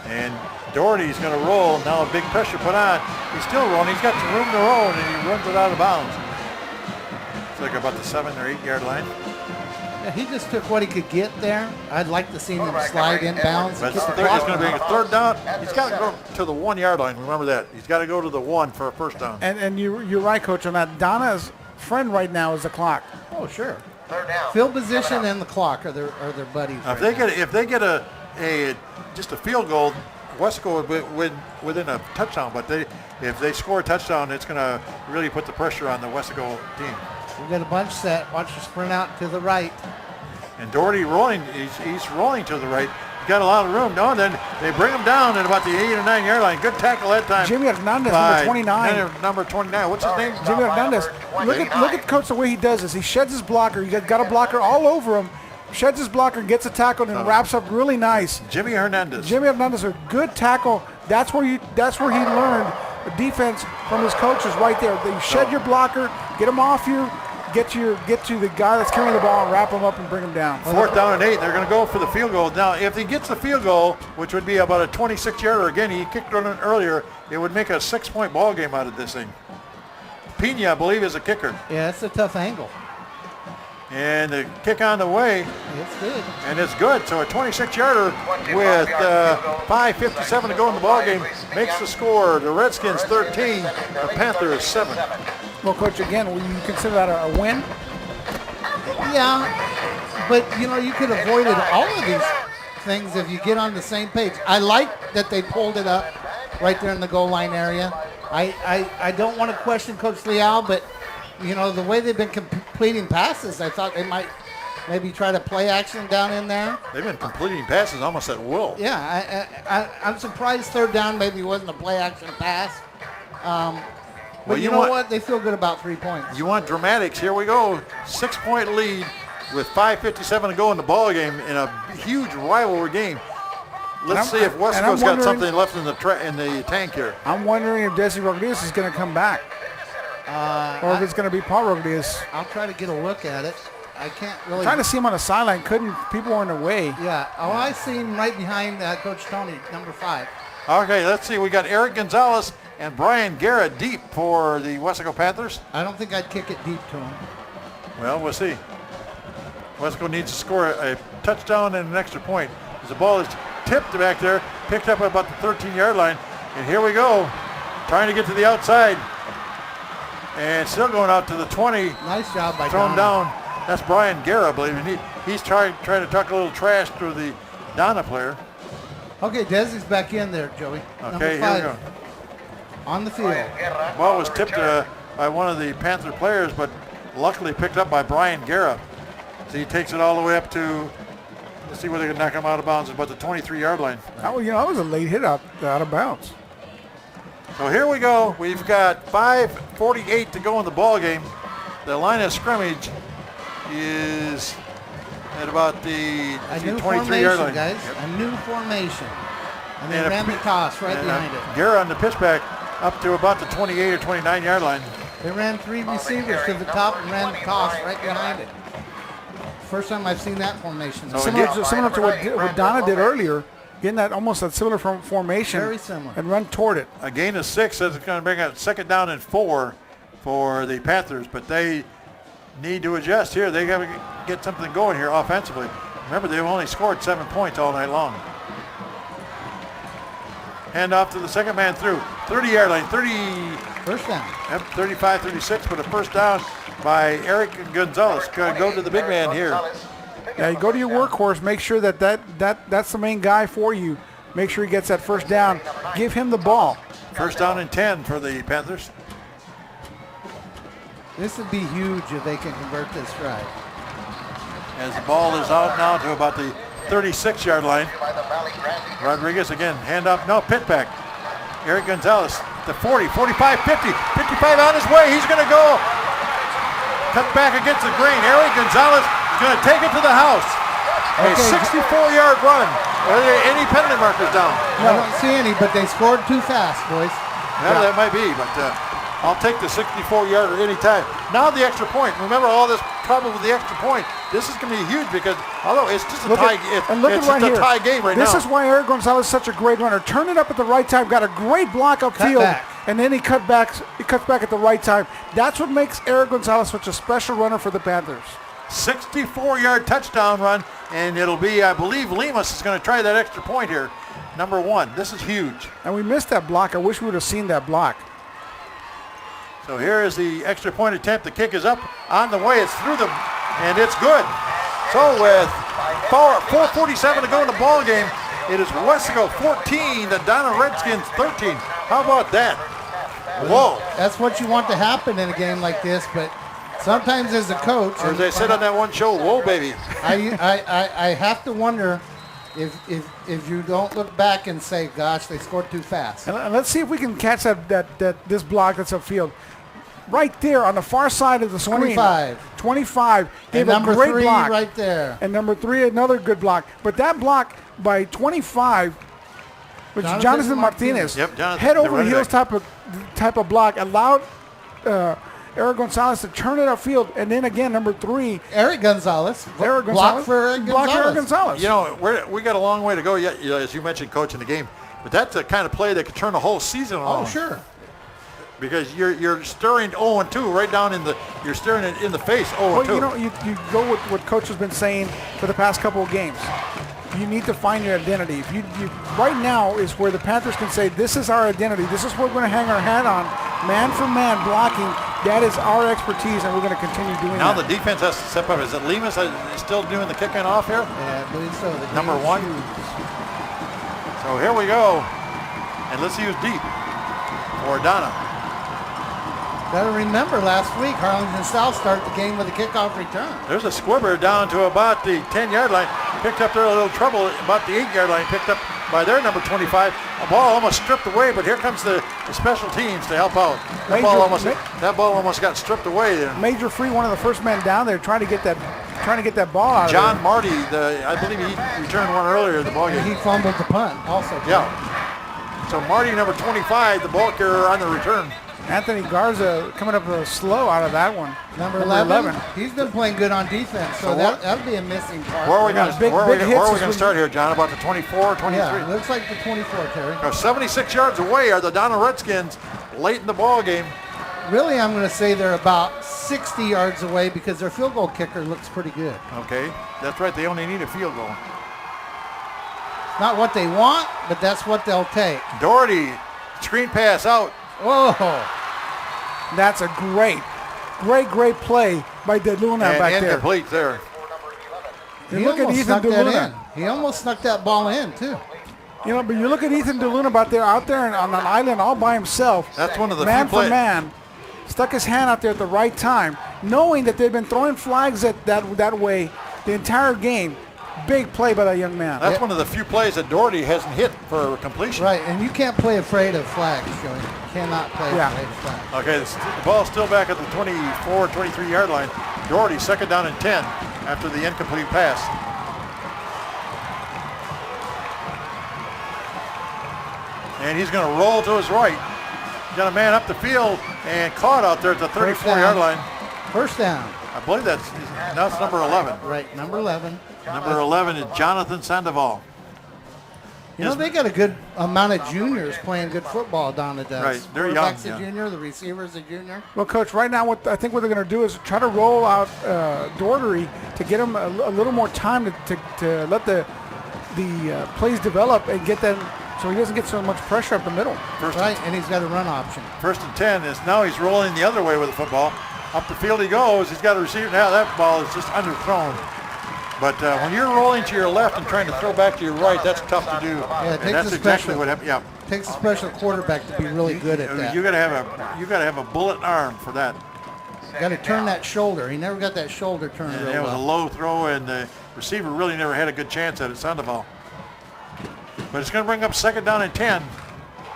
And Doherty's going to roll. Now a big pressure put on. He's still rolling. He's got some room to roll, and he runs it out of bounds. So took about the 7 or 8 yard line. Yeah, he just took what he could get there. I'd like to see him slide inbounds. But it's going to be a third down. He's got to go to the 1 yard line. Remember that. He's got to go to the 1 for a first down. And you're right, Coach, on that. Donna's friend right now is the clock. Oh, sure. Third down. Field position and the clock are their buddies. Now, right now. if they get a just a field goal, Weslaco would within a touchdown. But if they score a touchdown, it's going to really put the pressure on the Weslaco team. We've got a bunch set. Watch the sprint out to the right. And Doherty rolling, he's rolling to the right. He's got a lot of room. No, and then they bring him down at about the 8 or 9 yard line. Good tackle that time. Jimmy Hernandez, number 29. Number 29. What's his name? Jimmy Hernandez. Look at Coach the way he does this. He sheds his blocker. You got a blocker all over him. Sheds his blocker, gets a tackle, and wraps up really nice. Jimmy Hernandez. Jimmy Hernandez, a good tackle. That's where he learned the defense from his coaches right there. You shed your blocker, get him off you, get to the guy that's carrying the ball and wrap him up and bring him down. 4th down and 8. They're going to go for the field goal. Now, if he gets the field goal, which would be about a 26-yarder, again, he kicked on it earlier, it would make a 6-point ball game out of this thing. Pena, I believe, is a kicker. Yeah, it's a tough angle. And the kick on the way. It's good. And it's good. So a 26-yarder with 5:57 to go in the ball game makes the score. The Redskins 13, the Panthers 7. Well, Coach, again, will you consider that a win? Yeah, but you could have avoided all of these things if you get on the same page. I like that they pulled it up right there in the goal line area. I don't want to question Coach Leal, but the way they've been completing passes, I thought they might maybe try to play action down in there. They've been completing passes almost at will. Yeah, I'm surprised third down maybe wasn't a play action pass. But you know what? They feel good about 3 points. You want dramatics? Here we go. 6-point lead with 5:57 to go in the ball game in a huge rivalry game. Let's see if Weslaco's got something left in the tank here. I'm wondering if Desi Rodriguez is going to come back. Or if it's going to be Paul Rodriguez. I'll try to get a look at it. I can't really. Trying to see him on the sideline. People were in the way. Yeah. Oh, I see him right behind Coach Tony, number 5. Okay, let's see. We got Eric Gonzalez and Brian Garrett deep for the Weslaco Panthers. I don't think I'd kick it deep to him. Well, we'll see. Weslaco needs to score a touchdown and an extra point. As the ball is tipped back there, picked up at about the 13-yard line. And here we go. Trying to get to the outside. And still going out to the 20. Nice job by Thrown Donna. down. That's Brian Guerra, I believe. And he's trying to talk a little trash to the Donna player. Okay, Desi's back in there, Joey. Okay, number 5. here we go. On the field. Ball was tipped by one of the Panther players, but luckily picked up by Brian Guerra. So he takes it all the way up to, let's see where they can knock him out of bounds, about the 23-yard line. That was a late hit out of bounds. So here we go. We've got 5:48 to go in the ball game. The line of scrimmage is at about the 23-yard line. Guys. Yep. A new formation. And they ran the toss right behind it. Guerra on the pitchback up to about the 28 or 29-yard line. They ran 3 receivers to the top and ran the toss right behind it. First time I've seen that formation. Similar to what Donna did earlier, getting almost that similar formation. Very similar. And run toward it. A gain of 6 says it's going to bring a 2nd down and 4 for the Panthers, but they need to adjust here. They got to get something going here offensively. Remember, they've only scored 7 points all night long. Hand off to the second man through. 30-yard line, 30. First down. Yep, 35-36, but a first down by Eric Gonzalez. Go to the big man here. Yeah, you go to your workhorse. Make sure that's the main guy for you. Make sure he gets that first down. Give him the ball. First down and 10 for the Panthers. This would be huge if they can convert this drive. As the ball is out now to about the 36-yard line. Rodriguez again, hand up, no, pit back. Eric Gonzalez, the 40, 45, 50, 55 on his way. He's going to go. Cut back against the grain. Eric Gonzalez is going to take it to the house. A 64-yard run. Are there any penalty markers down? I don't see any, but they scored too fast, boys. Yeah, that might be, but I'll take the 64-yarder anytime. Now the extra point. Remember all this trouble with the extra point. This is going to be huge because although it's just a tie, it's just a tie game right now. This is why Eric Gonzalez is such a great runner. Turn it up at the right time. Got a great block upfield. and then he cuts back at the right time. That's what makes Eric Gonzalez such a special runner for the Panthers. 64-yard touchdown run, and it'll be, I believe, Lemus is going to try that extra point here. Number 1. This is huge. And we missed that block. I wish we would have seen that block. So here is the extra point attempt. The kick is up on the way. It's through and it's good. So with 4:47 to go in the ball game, it is Weslaco 14, the Donna Redskins 13. How about that? Whoa. That's what you want to happen in a game like this, but sometimes as a coach, Or as they said on that one show, whoa, baby. I have to wonder if you don't look back and say, gosh, they scored too fast. And let's see if we can catch this block that's upfield. Right there on the far side of the screen. 25. Gave and a great number 3 block. right there. And number 3, another good block. But that block by 25, which is Jonathan Martinez, Yep, Jonathan, head over running heels back. type of block, allowed Eric Gonzalez to turn it upfield. And then again, number 3. Eric Gonzalez. Block for Eric Gonzalez. You know, we got a long way to go yet, as you mentioned, Coach, in the game. But that's the kind of play that could turn the whole season around. Oh, sure. Because you're stirring 0-2 right down you're stirring it in the face 0-2. Well, you know, you go with what Coach has been saying for the past couple of games. You need to find your identity. If you right now is where the Panthers can say, this is our identity. This is what we're going to hang our hat on. Man for man blocking. That is our expertise, and we're going to continue doing now that. The defense has to step up. Is it Lemus still doing the kicking off here? Yeah, I believe so. Number 1. So here we go. And let's use deep for Donna. Got to remember, last week, Harlingen South started the game with a kickoff return. There's a squibber down to about the 10-yard line. Picked up there a little trouble about the 8-yard line. Picked up by their number 25. A ball almost stripped away, but here comes the special teams to help out. That ball almost got stripped away there. Major Free, one of the first men down there, trying to get that ball out John of there. Marty, I believe he returned one earlier in the ball game. He fumbled the punt also. Yeah. So Marty, number 25, the ball carrier on the return. Anthony Garza coming up slow out of that one. Number 11. He's been playing good on defense, so that'll be a missing part. Where are we going to start here, John? About the 24, 23? Yeah, looks like the 24, Terry. 76 yards away are the Donna Redskins late in the ball game. Really, I'm going to say they're about 60 yards away because their field goal kicker looks pretty good. Okay, that's right. They only need a field goal. Not what they want, but that's what they'll take. Doherty, screen pass out. Oh, that's a great play by De Luna and back there. Incomplete there. And look at Ethan De Luna. He almost snuck that ball in too. You know, but you look at Ethan De Luna out there on an island all by himself. That's one of the man few plays. for man. Stuck his hand out there at the right time, knowing that they've been throwing flags that way the entire game. Big play by that young man. That's one of the few plays that Doherty hasn't hit for completion. Right, and you can't play afraid of flags, Joey. You cannot play afraid of flags. Okay, the ball's still back at the 24, 23-yard line. Doherty, 2nd down and 10 after the incomplete pass. And he's going to roll to his right. Got a man up the field and caught out there at the 34-yard line. First down. I believe that's number 11. Right, number 11. Number 11 is Jonathan Sandoval. You know, they got a good amount of juniors playing good football, Donna does. Right, they're young. Quarterback's a junior, the receiver's a junior. Well, Coach, right now I think what they're going to do is try to roll out Doherty to get him a little more time to let the plays develop and get them so he doesn't get so much pressure up the middle. And he's got a run option. 1st and 10 is now he's rolling the other way with the football. Up the field he goes. He's got a receiver. Now that ball is just underthrown. But when you're rolling to your left and trying to throw back to your right, that's tough to do. Yeah, and that's exactly what happened. Yeah. It takes a special quarterback to be really good at that. You got to have a bullet arm for that. You got to turn that shoulder. He never got that shoulder turned real well. It was a low throw, and the receiver really never had a good chance at it, Sandoval. But it's going to bring up 2nd down and 10.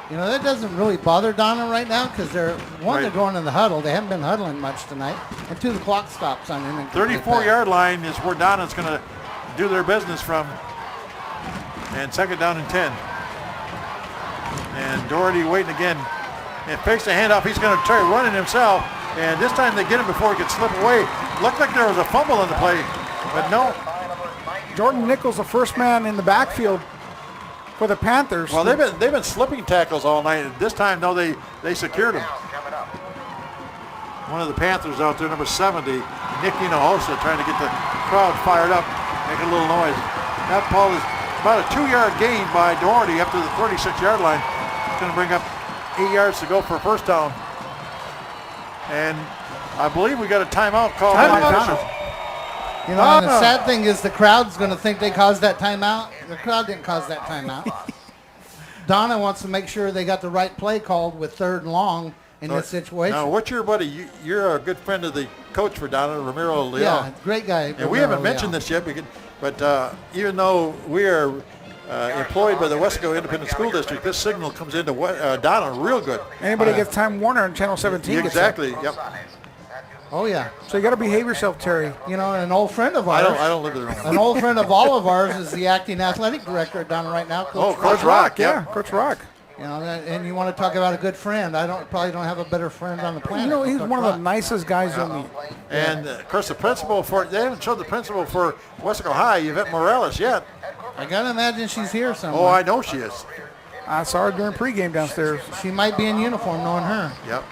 You know, that doesn't really bother Donna right now because they're going in the huddle. They haven't been huddling much tonight. And 2, the clock stops on him. 34-yard line is where Donna's going to do their business from. And 2nd down and 10. And Doherty waiting again. And fakes the handoff. He's going to try running himself. And this time they get him before he could slip away. Looked like there was a fumble in the play, but no. Jordan Nichols, the first man in the backfield. For the Panthers. Well, they've been slipping tackles all night. This time, though, they secured them. One of the Panthers out there, number 70, Nick Hinojosa, trying to get the crowd fired up, making a little noise. That ball is about a 2-yard gain by Doherty up to the 36-yard line. It's going to bring up 8 yards to go for a first down. And I believe we got a timeout called by the official. You know, and the sad thing is the crowd's going to think they caused that timeout. The crowd didn't cause that timeout. Donna wants to make sure they got the right play called with 3rd and long in this situation. Now, what's your buddy? You're a good friend of the coach for Donna, Ramiro Leon. Yeah, great guy. And we haven't mentioned this yet, but even though we are employed by the Weslaco Independent School District, this signal comes into Donna real good. Anybody gets Time Warner on Channel 17 Exactly, gets yep. Oh, yeah. So you got to behave yourself, Terry. You know, an old friend of ours. I don't live there. An old friend of all of ours is the acting athletic director at Donna right now, Coach Coach Rock, Yeah, Coach Rock. You know, and you want to talk about a good friend. I probably don't have a better friend on the planet. You know, he's Coach one of Rock. the nicest guys you'll meet. And, of course, the principal they haven't showed the principal for Weslaco High, Yvette Morales, yet. I got to imagine she's here somewhere. Oh, I know she is. I saw her during pregame downstairs. She might be in uniform, knowing her. Yep.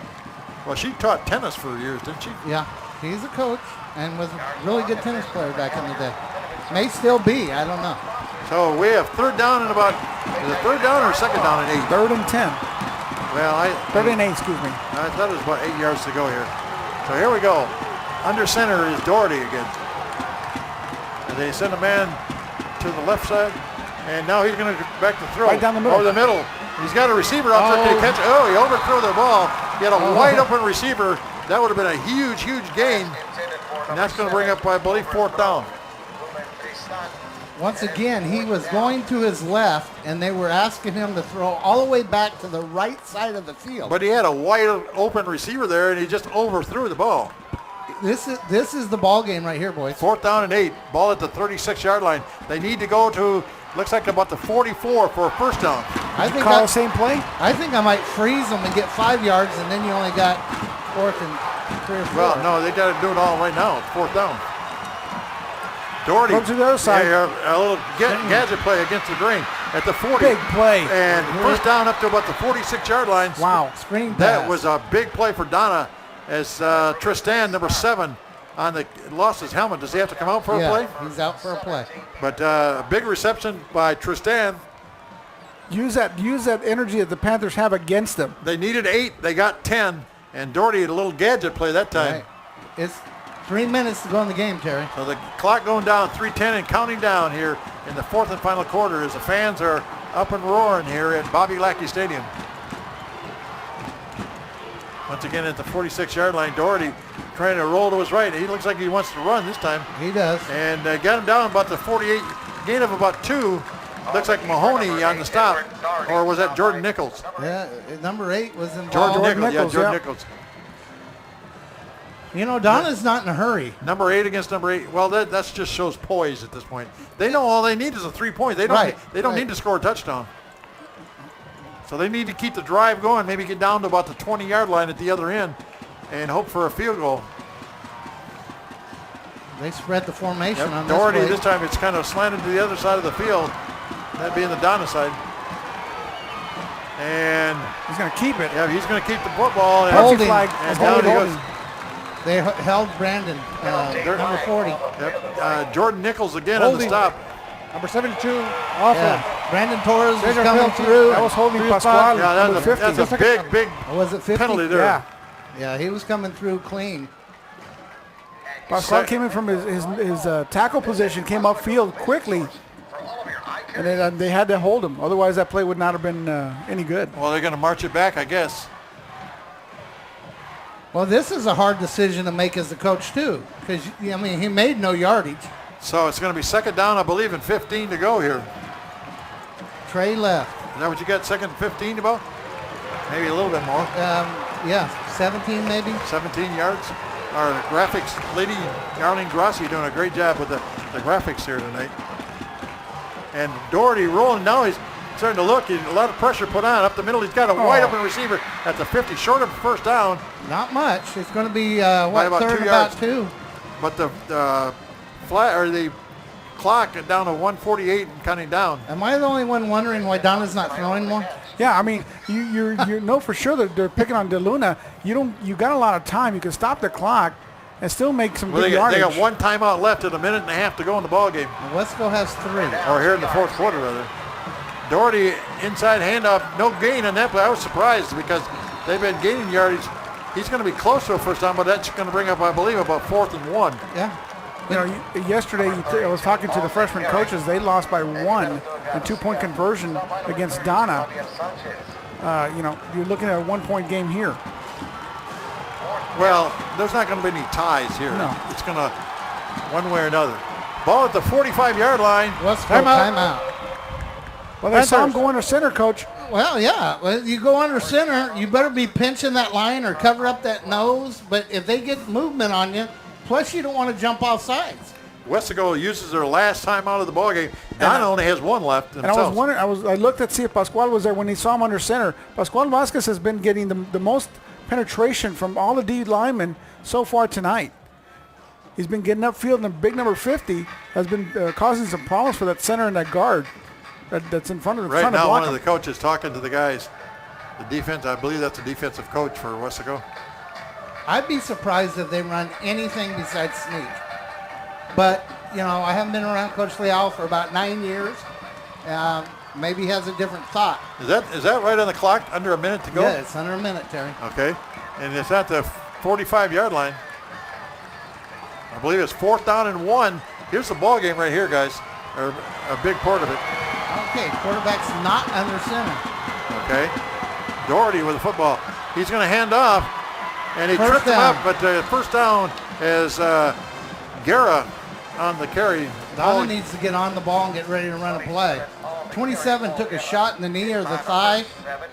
Well, she taught tennis for years, didn't she? Yeah, he's a coach and was a really good tennis player back in the day. May still be, I don't know. So we have 3rd down and is it 3rd down or 2nd down and 8? 3rd and 10. Well, 3rd and 8, excuse me. I thought it was about 8 yards to go here. So here we go. Under center is Doherty again. And they send a man to the left side. And now he's going to back to throw. Right down the middle. Over the middle. He's got a receiver out there. Can he catch it? Oh, he overthrew the ball. He had a wide open receiver. That would have been a huge, huge gain. And that's going to bring up, I believe, 4th down. Once again, he was going to his left, and they were asking him to throw all the way back to the right side of the field. But he had a wide open receiver there, and he just overthrew the ball. This is the ball game right here, boys. 4th down and 8. Ball at the 36-yard line. They need to go to, looks like about the 44 for a first down. I think Call the same play? I think I might freeze them and get 5 yards, and then you only got 4th and 3 or 4. Well, no, they got to do it all right now. It's 4th down. Doherty. Go to the other side. Yeah, a little gadget play against the grain at the 40. Big play. And first down up to about the 46-yard line. Wow. Screen pass. That was a big play for Donna as Tristan, number 7, lost his helmet. Does he have to come out for a play? He's out for a play. But a big reception by Tristan. Use that energy that the Panthers have against them. They needed 8. They got 10. And Doherty had a little gadget play that time. Right. It's 3 minutes to go in the game, Terry. So the clock going down, 3:10 and counting down here in the 4th and final quarter as the fans are up and roaring here at Bobby Lackey Stadium. Once again at the 46-yard line, Doherty trying to roll to his right. He looks like he wants to run this time. He does. And got him down about the 48, gain of about 2. Looks like Mahoney on the stop. Or was that Jordan Nichols? Yeah, number 8 was involved. Jordan Nichols, Nichols, Jordan yeah. Nichols. You know, Donna's not in a hurry. Number 8 against number 8. Well, that just shows poise at this point. They know all they need is a 3-point. They don't need to score a touchdown. So they need to keep the drive going, maybe get down to about the 20-yard line at the other end and hope for a field goal. They spread the formation on Doherty this play. this time it's kind of slanted to the other side of the field. That being the Donna side. And He's going to keep it. yeah, he's going to keep the football. And, Holding. Flag. and Holding. down he goes. They held Brandon, number 40. Yep. Jordan Nichols again on the Holding. stop. Number 72, off Yeah. Brandon Torres was There's our coming penalty. through. That was holding Three Pasquale. Yeah, number 50. that's a big Or was it 50? penalty there. Yeah. Yeah, he was coming through clean. Pasquale came in from his tackle position, came upfield quickly, and then they had to hold him. Otherwise, that play would not have been any good. Well, they're going to march it back, I guess. Well, this is a hard decision to make as the coach, too, because, I mean, he made no yardage. So it's going to be 2nd down, I believe, and 15 to go here. Trey left. Is that what you got, 2nd and 15 about? Maybe a little bit more. Yeah, 17 maybe. 17 yards. Our graphics lady, Arlene Grassi, doing a great job with the graphics here tonight. And Doherty rolling now. He's starting to look. A lot of pressure put on up the middle. He's got a wide open receiver at the 50, short of first down. Not much. It's going to be, By about 3rd 2 and yards. about 2. But the flat or the clock and down to 148 and counting down. Am I the only one wondering why Donna's not throwing more? Yeah, I mean, you know for sure that they're picking on DeLuna. You got a lot of time. You can stop the clock and still make some good yardage. They got one timeout left and a minute and a half to go in the ball game. Weslaco has 3. Or here in the fourth quarter, rather. Doherty inside handoff, no gain on that play. I was surprised because they've been gaining yardage. He's going to be close to a first down, but that's going to bring up, I believe, about 4th and 1. Yeah. You know, yesterday I was talking to the freshman coaches. They lost by 1 in 2-point conversion against Donna. You know, you're looking at a 1-point game here. Well, there's not going to be any ties here. No. It's going to, one way or another. Ball at the 45-yard line. Weslaco timeout. Well, they saw him go under center, Coach. Well, yeah. Well, you go under center, you better be pinching that line or cover up that nose. But if they get movement on you, plus you don't want to jump off sides. Weslaco uses their last time out of the ball game. Donna only has 1 left themselves. And I was wondering, I looked at see if Pascual was there when he saw him under center. Pascual Vasquez has been getting the most penetration from all the D linemen so far tonight. He's been getting upfield, and the big number 50 has been causing some problems for that center and that guard that's in front of the Right now, one of him. the coaches talking to the guys. The defense, I believe that's the defensive coach for Weslaco. I'd be surprised if they run anything besides sneak. But, you know, I haven't been around Coach Leal for about 9 years. Maybe he has a different thought. Is that right on the clock? Under a minute to go? Yeah, it's under a minute, Terry. Okay. And it's at the 45-yard line. I believe it's 4th down and 1. Here's the ball game right here, guys. Or a big part of it. Okay, quarterback's not under center. Okay. Doherty with the football. He's going to hand off. And he First tripped him down. up, but first down is Guerra on the carry. Donna needs to get on the ball and get ready to run a play. 27 took a shot in the knee or the thigh.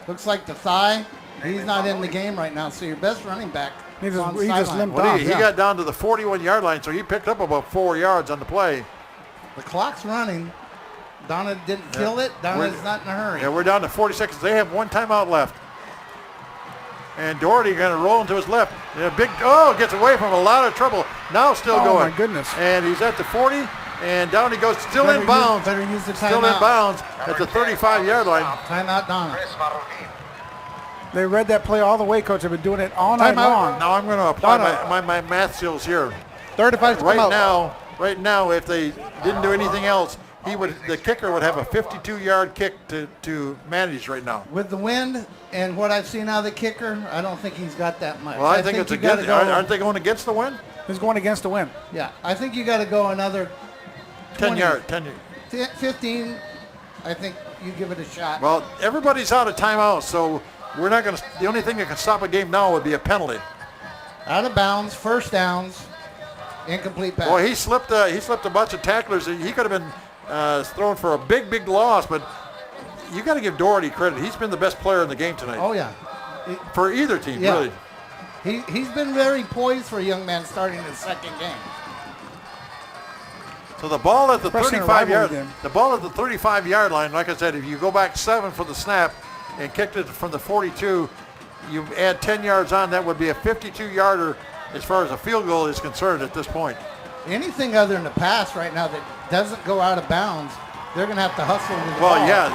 Looks like the thigh. He's not in the game right now, so your best running back is on the he just sideline. limped Well, off. he got down to the 41-yard line, so he picked up about 4 yards on the play. The clock's running. Donna didn't kill it. Donna's not in a hurry. Yeah, we're down to 40 seconds. They have 1 timeout left. And Doherty going to roll into his left. Gets away from a lot of trouble. Now still going. Oh, my goodness. And he's at the 40, and down he goes, still in bounds. Better use the timeout. Still in bounds at the 35-yard line. Timeout, Donna. They read that play all the way, Coach. They've been doing it all night long. Now I'm going to apply my math skills here. 35 to come out. Right now, if they didn't do anything else, the kicker would have a 52-yard kick to manage right now. With the wind and what I've seen out of the kicker, I don't think he's got that much. Well, I think it's you against. gotta go, Aren't they going against the wind? He's going against the wind. Yeah, I think you got to go another 10 20, yard. 15. I think you give it a shot. Well, everybody's out of timeout, so we're not going to. The only thing that can stop a game now would be a penalty. Out of bounds, first downs, incomplete pass. Boy, he slipped a bunch of tacklers. He could have been thrown for a big loss, but you got to give Doherty credit. He's been the best player in the game tonight. Oh yeah, For either team, yeah. really. He's been very poised for a young man starting his second game. So the ball at the Freshman 35-yard, rivalry game. the ball at the 35-yard line. Like I said, if you go back 7 for the snap and kicked it from the 42, you add 10 yards on. That would be a 52-yarder as far as a field goal is concerned at this point. Anything other than the pass right now that doesn't go out of bounds, they're going to have to hustle with the Well, ball. yeah,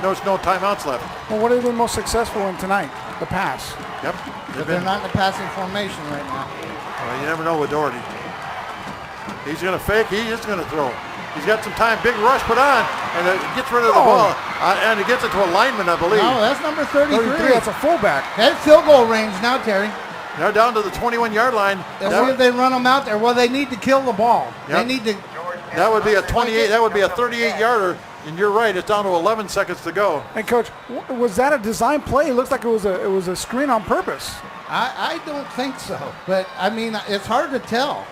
there's no timeouts left. Well, what have they been most successful in tonight? The pass. Yep. But they're not in the passing formation right now. Well, you never know with Doherty. He's going to fake. He is going to throw. He's got some time. Big rush put on, and it gets rid of the ball. And it gets it to a lineman, I believe. No, that's number 33. That's a fullback. That's field goal range now, Terry. They're down to the 21-yard line. Let's see if they run them out there. Well, they need to kill the ball. Yep. They need to. That would be a 28. That would be a 38-yarder. And you're right. It's down to 11 seconds to go. And Coach, was that a design play? It looks like it was a screen on purpose. I don't think so. But I mean, it's hard to tell.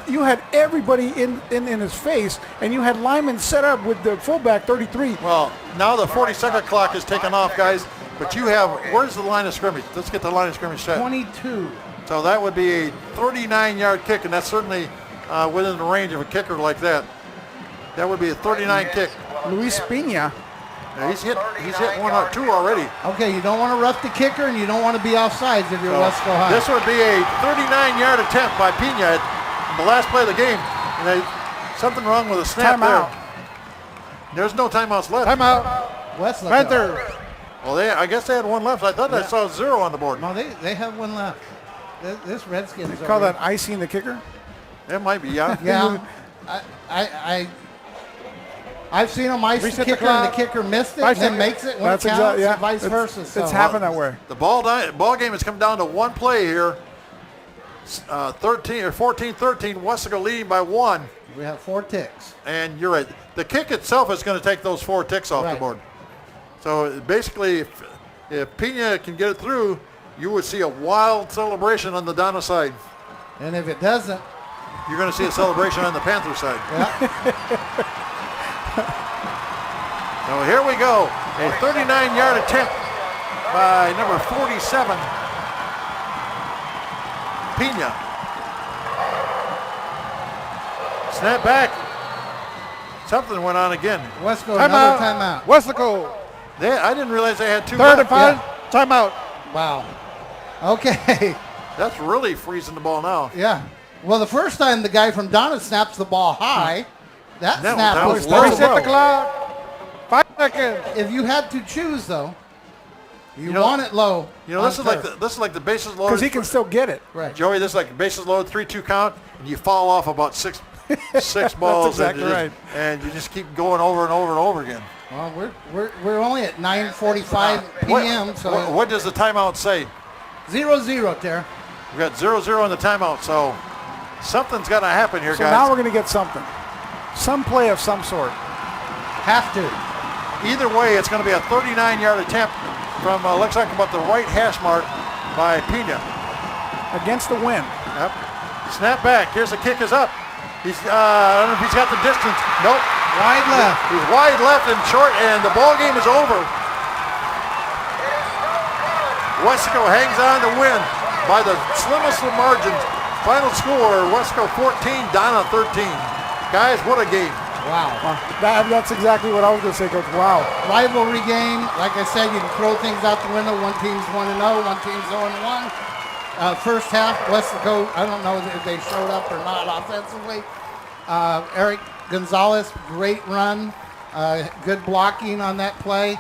You had everybody in his face, and you had linemen set up with the fullback 33. Well, now the 40-second clock is taken off, guys. But you have, where's the line of scrimmage? Let's get the line of scrimmage set. 22. So that would be a 39-yard kick, and that's certainly within the range of a kicker like that. That would be a 39 kick. Luis Pina. Now he's hit 1 or 2 already. Okay, you don't want to rough the kicker, and you don't want to be offsides if you're Weslaco High. This would be a 39-yard attempt by Pina at the last play of the game. And Something wrong with the snap Timeout. there. There's no timeouts left. Timeout. Weslaco. Panthers. Well, I guess they had one left. I thought I saw 0 on the board. No, they have one left. This Redskins. Call that icing the kicker? It might be, yeah. Yeah. I've seen them ice the Reset the kicker and the clock. kicker missed it 5 and then seconds. makes it when it That's counts yeah. and vice versa. So. It's happened that way. The ball game has come down to one play here. 14-13. Weslaco leading by 1. We have 4 ticks. And you're right. The kick itself is going to take those 4 ticks off the board. So basically, if Pena can get it through, you would see a wild celebration on the Donna side. And if it doesn't, you're going to see a celebration on the Panther side. Yeah. So here we go. A 39-yard attempt by number 47, Pena. Snap back. Something went on again. Weslaco, another timeout. Weslaco. I didn't realize they had 2 Third and left. 5. Timeout. Wow. Okay. That's really freezing the ball now. Yeah. Well, the first time the guy from Donna snaps the ball high, that snap was low. low. Reset the clock. 5 seconds. If you had to choose, though, you want it low. This is like the bases loaded. Because he can still get it. Right. Joey, this is like bases loaded 3-2 count, and you fall off about six balls. That's exactly right. And you just keep going over and over and over again. Well, we're only at 9:45 p.m. So What does the timeout say? 0-0, Tara. We got 0-0 in the timeout, so something's got to happen here, So guys. now we're going to get something. Some play of some sort. Have to. Either way, it's going to be a 39-yard attempt from looks like about the right hash mark by Pena. Against the wind. Yep. Snap back. Here's the kick is up. I don't know if he's got the distance. Nope. Wide left. He's wide left and short, and the ball game is over. Weslaco hangs on to win by the slimmest of margins. Final score, Weslaco 14, Donna 13. Guys, what a game. Wow. That's exactly what I was going to say, Coach. Wow. Rivalry game. Like I said, you can throw things out the window. One team's 1-0, one team's 0-1. First half, Weslaco, I don't know if they showed up or not offensively. Eric Gonzalez, great run. Good blocking on that play.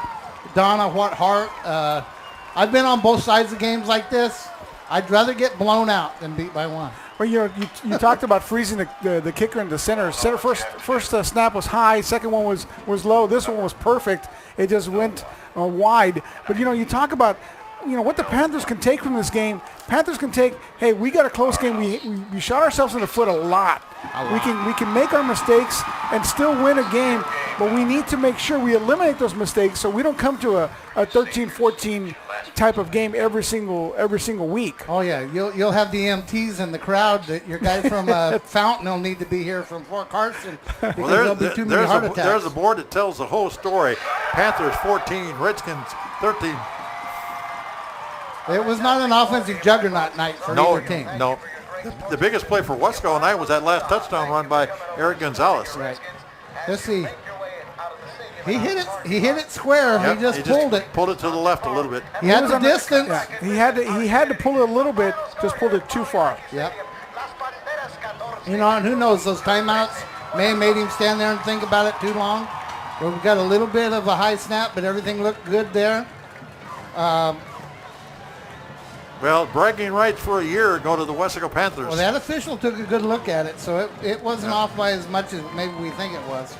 Donna, what heart. I've been on both sides of games like this. I'd rather get blown out than beat by 1. Well, you talked about freezing the kicker in the center. First snap was high. Second one was low. This one was perfect. It just went wide. But, you talk about, what the Panthers can take from this game. Panthers can take, hey, we got a close game. We shot ourselves in the foot a lot. We can make our mistakes and still win a game, but we need to make sure we eliminate those mistakes so we don't come to a 13-14 type of game every single week. Oh yeah, you'll have the EMTs in the crowd. That your guy from Fountain will need to be here from Fort Carson because there'll be too many heart attacks. There's a board that tells the whole story. Panthers 14, Redskins 13. It was not an offensive juggernaut night for either team. No. The biggest play for Weslaco tonight was that last touchdown run by Eric Gonzalez. Right. Let's see. He hit it square. Yep, He just pulled it. Pulled it to the left a little bit. He had the distance. Yeah, he had to pull it a little bit. Just pulled it too far. Yep. And who knows, those timeouts may have made him stand there and think about it too long. But we got a little bit of a high snap, but everything looked good there. Well, bragging rights for a year go to the Weslaco Panthers. Well, that official took a good look at it, so it wasn't off by as much as maybe we think it was.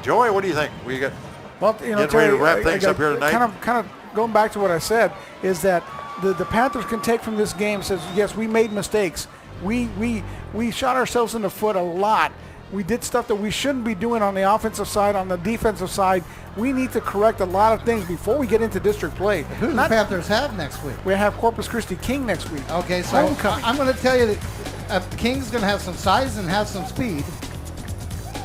Joey, what do you think? We got Well, getting ready to wrap things up here tonight. Kind of going back to what I said is that the Panthers can take from this game says yes, we made mistakes. We shot ourselves in the foot a lot. We did stuff that we shouldn't be doing on the offensive side. On the defensive side, we need to correct a lot of things before we get into district play. Who do the Panthers have next week? We have Corpus Christi King next week. Okay, so Homecoming. I'm going to tell you that King's going to have some size and have some speed,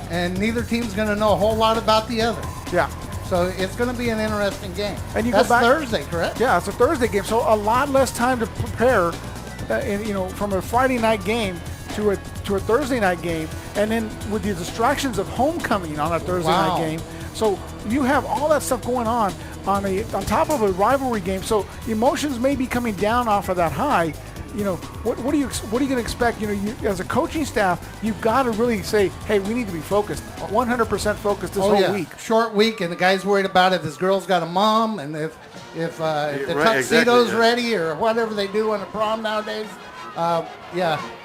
and neither team's going to know a whole lot about the other. Yeah. So it's going to be an interesting game. And That's go back Thursday, correct? Yeah, it's a Thursday game, so a lot less time to prepare. From a Friday night game to a Thursday night game, and then with the distractions of homecoming on a Thursday night game. So you have all that stuff going on top of a rivalry game. So emotions may be coming down off of that high, what are you going to expect? You as a coaching staff, you've got to really say, hey, we need to be focused, 100% focused this whole week. Short week, and the guy's worried about if his girl's got a mom, and if the Right, tuxedo's exactly, ready or whatever they do on a prom nowadays.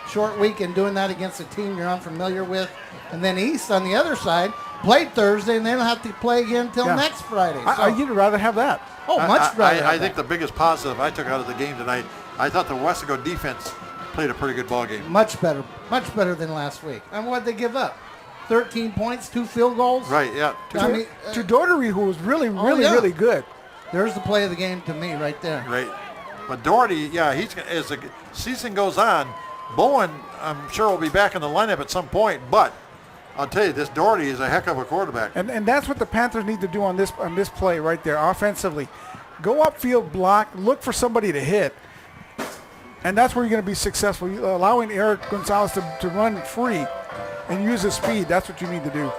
Short week and doing that against a team you're unfamiliar with, and then East on the other side played Thursday, and they don't have to play again until next Friday. So. You'd rather have that. Oh, much rather. I think the biggest positive I took out of the game tonight, I thought the Weslaco defense played a pretty good ball game. Much better than last week. And what did they give up? 13 points, 2 field goals. Right, yeah. To Doherty, who was really good. There's the play of the game to me right there. Right. But Doherty, as the season goes on, Bowen, I'm sure will be back in the lineup at some point, but I'll tell you, this Doherty is a heck of a quarterback. And that's what the Panthers need to do on this play right there, offensively. Go upfield, block, look for somebody to hit, and that's where you're going to be successful. Allowing Eric Gonzalez to run free and use his speed, that's what you need to do.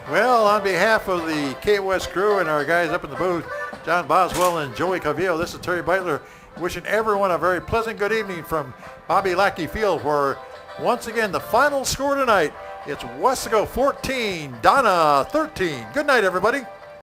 Well, on behalf of the KOS crew and our guys up in the booth, John Boswell and Joey Cavillo, this is Terry Beitler wishing everyone a very pleasant good evening from Bobby Lackey Field, where once again the final score tonight, it's Weslaco 14, Donna 13. Good night, everybody.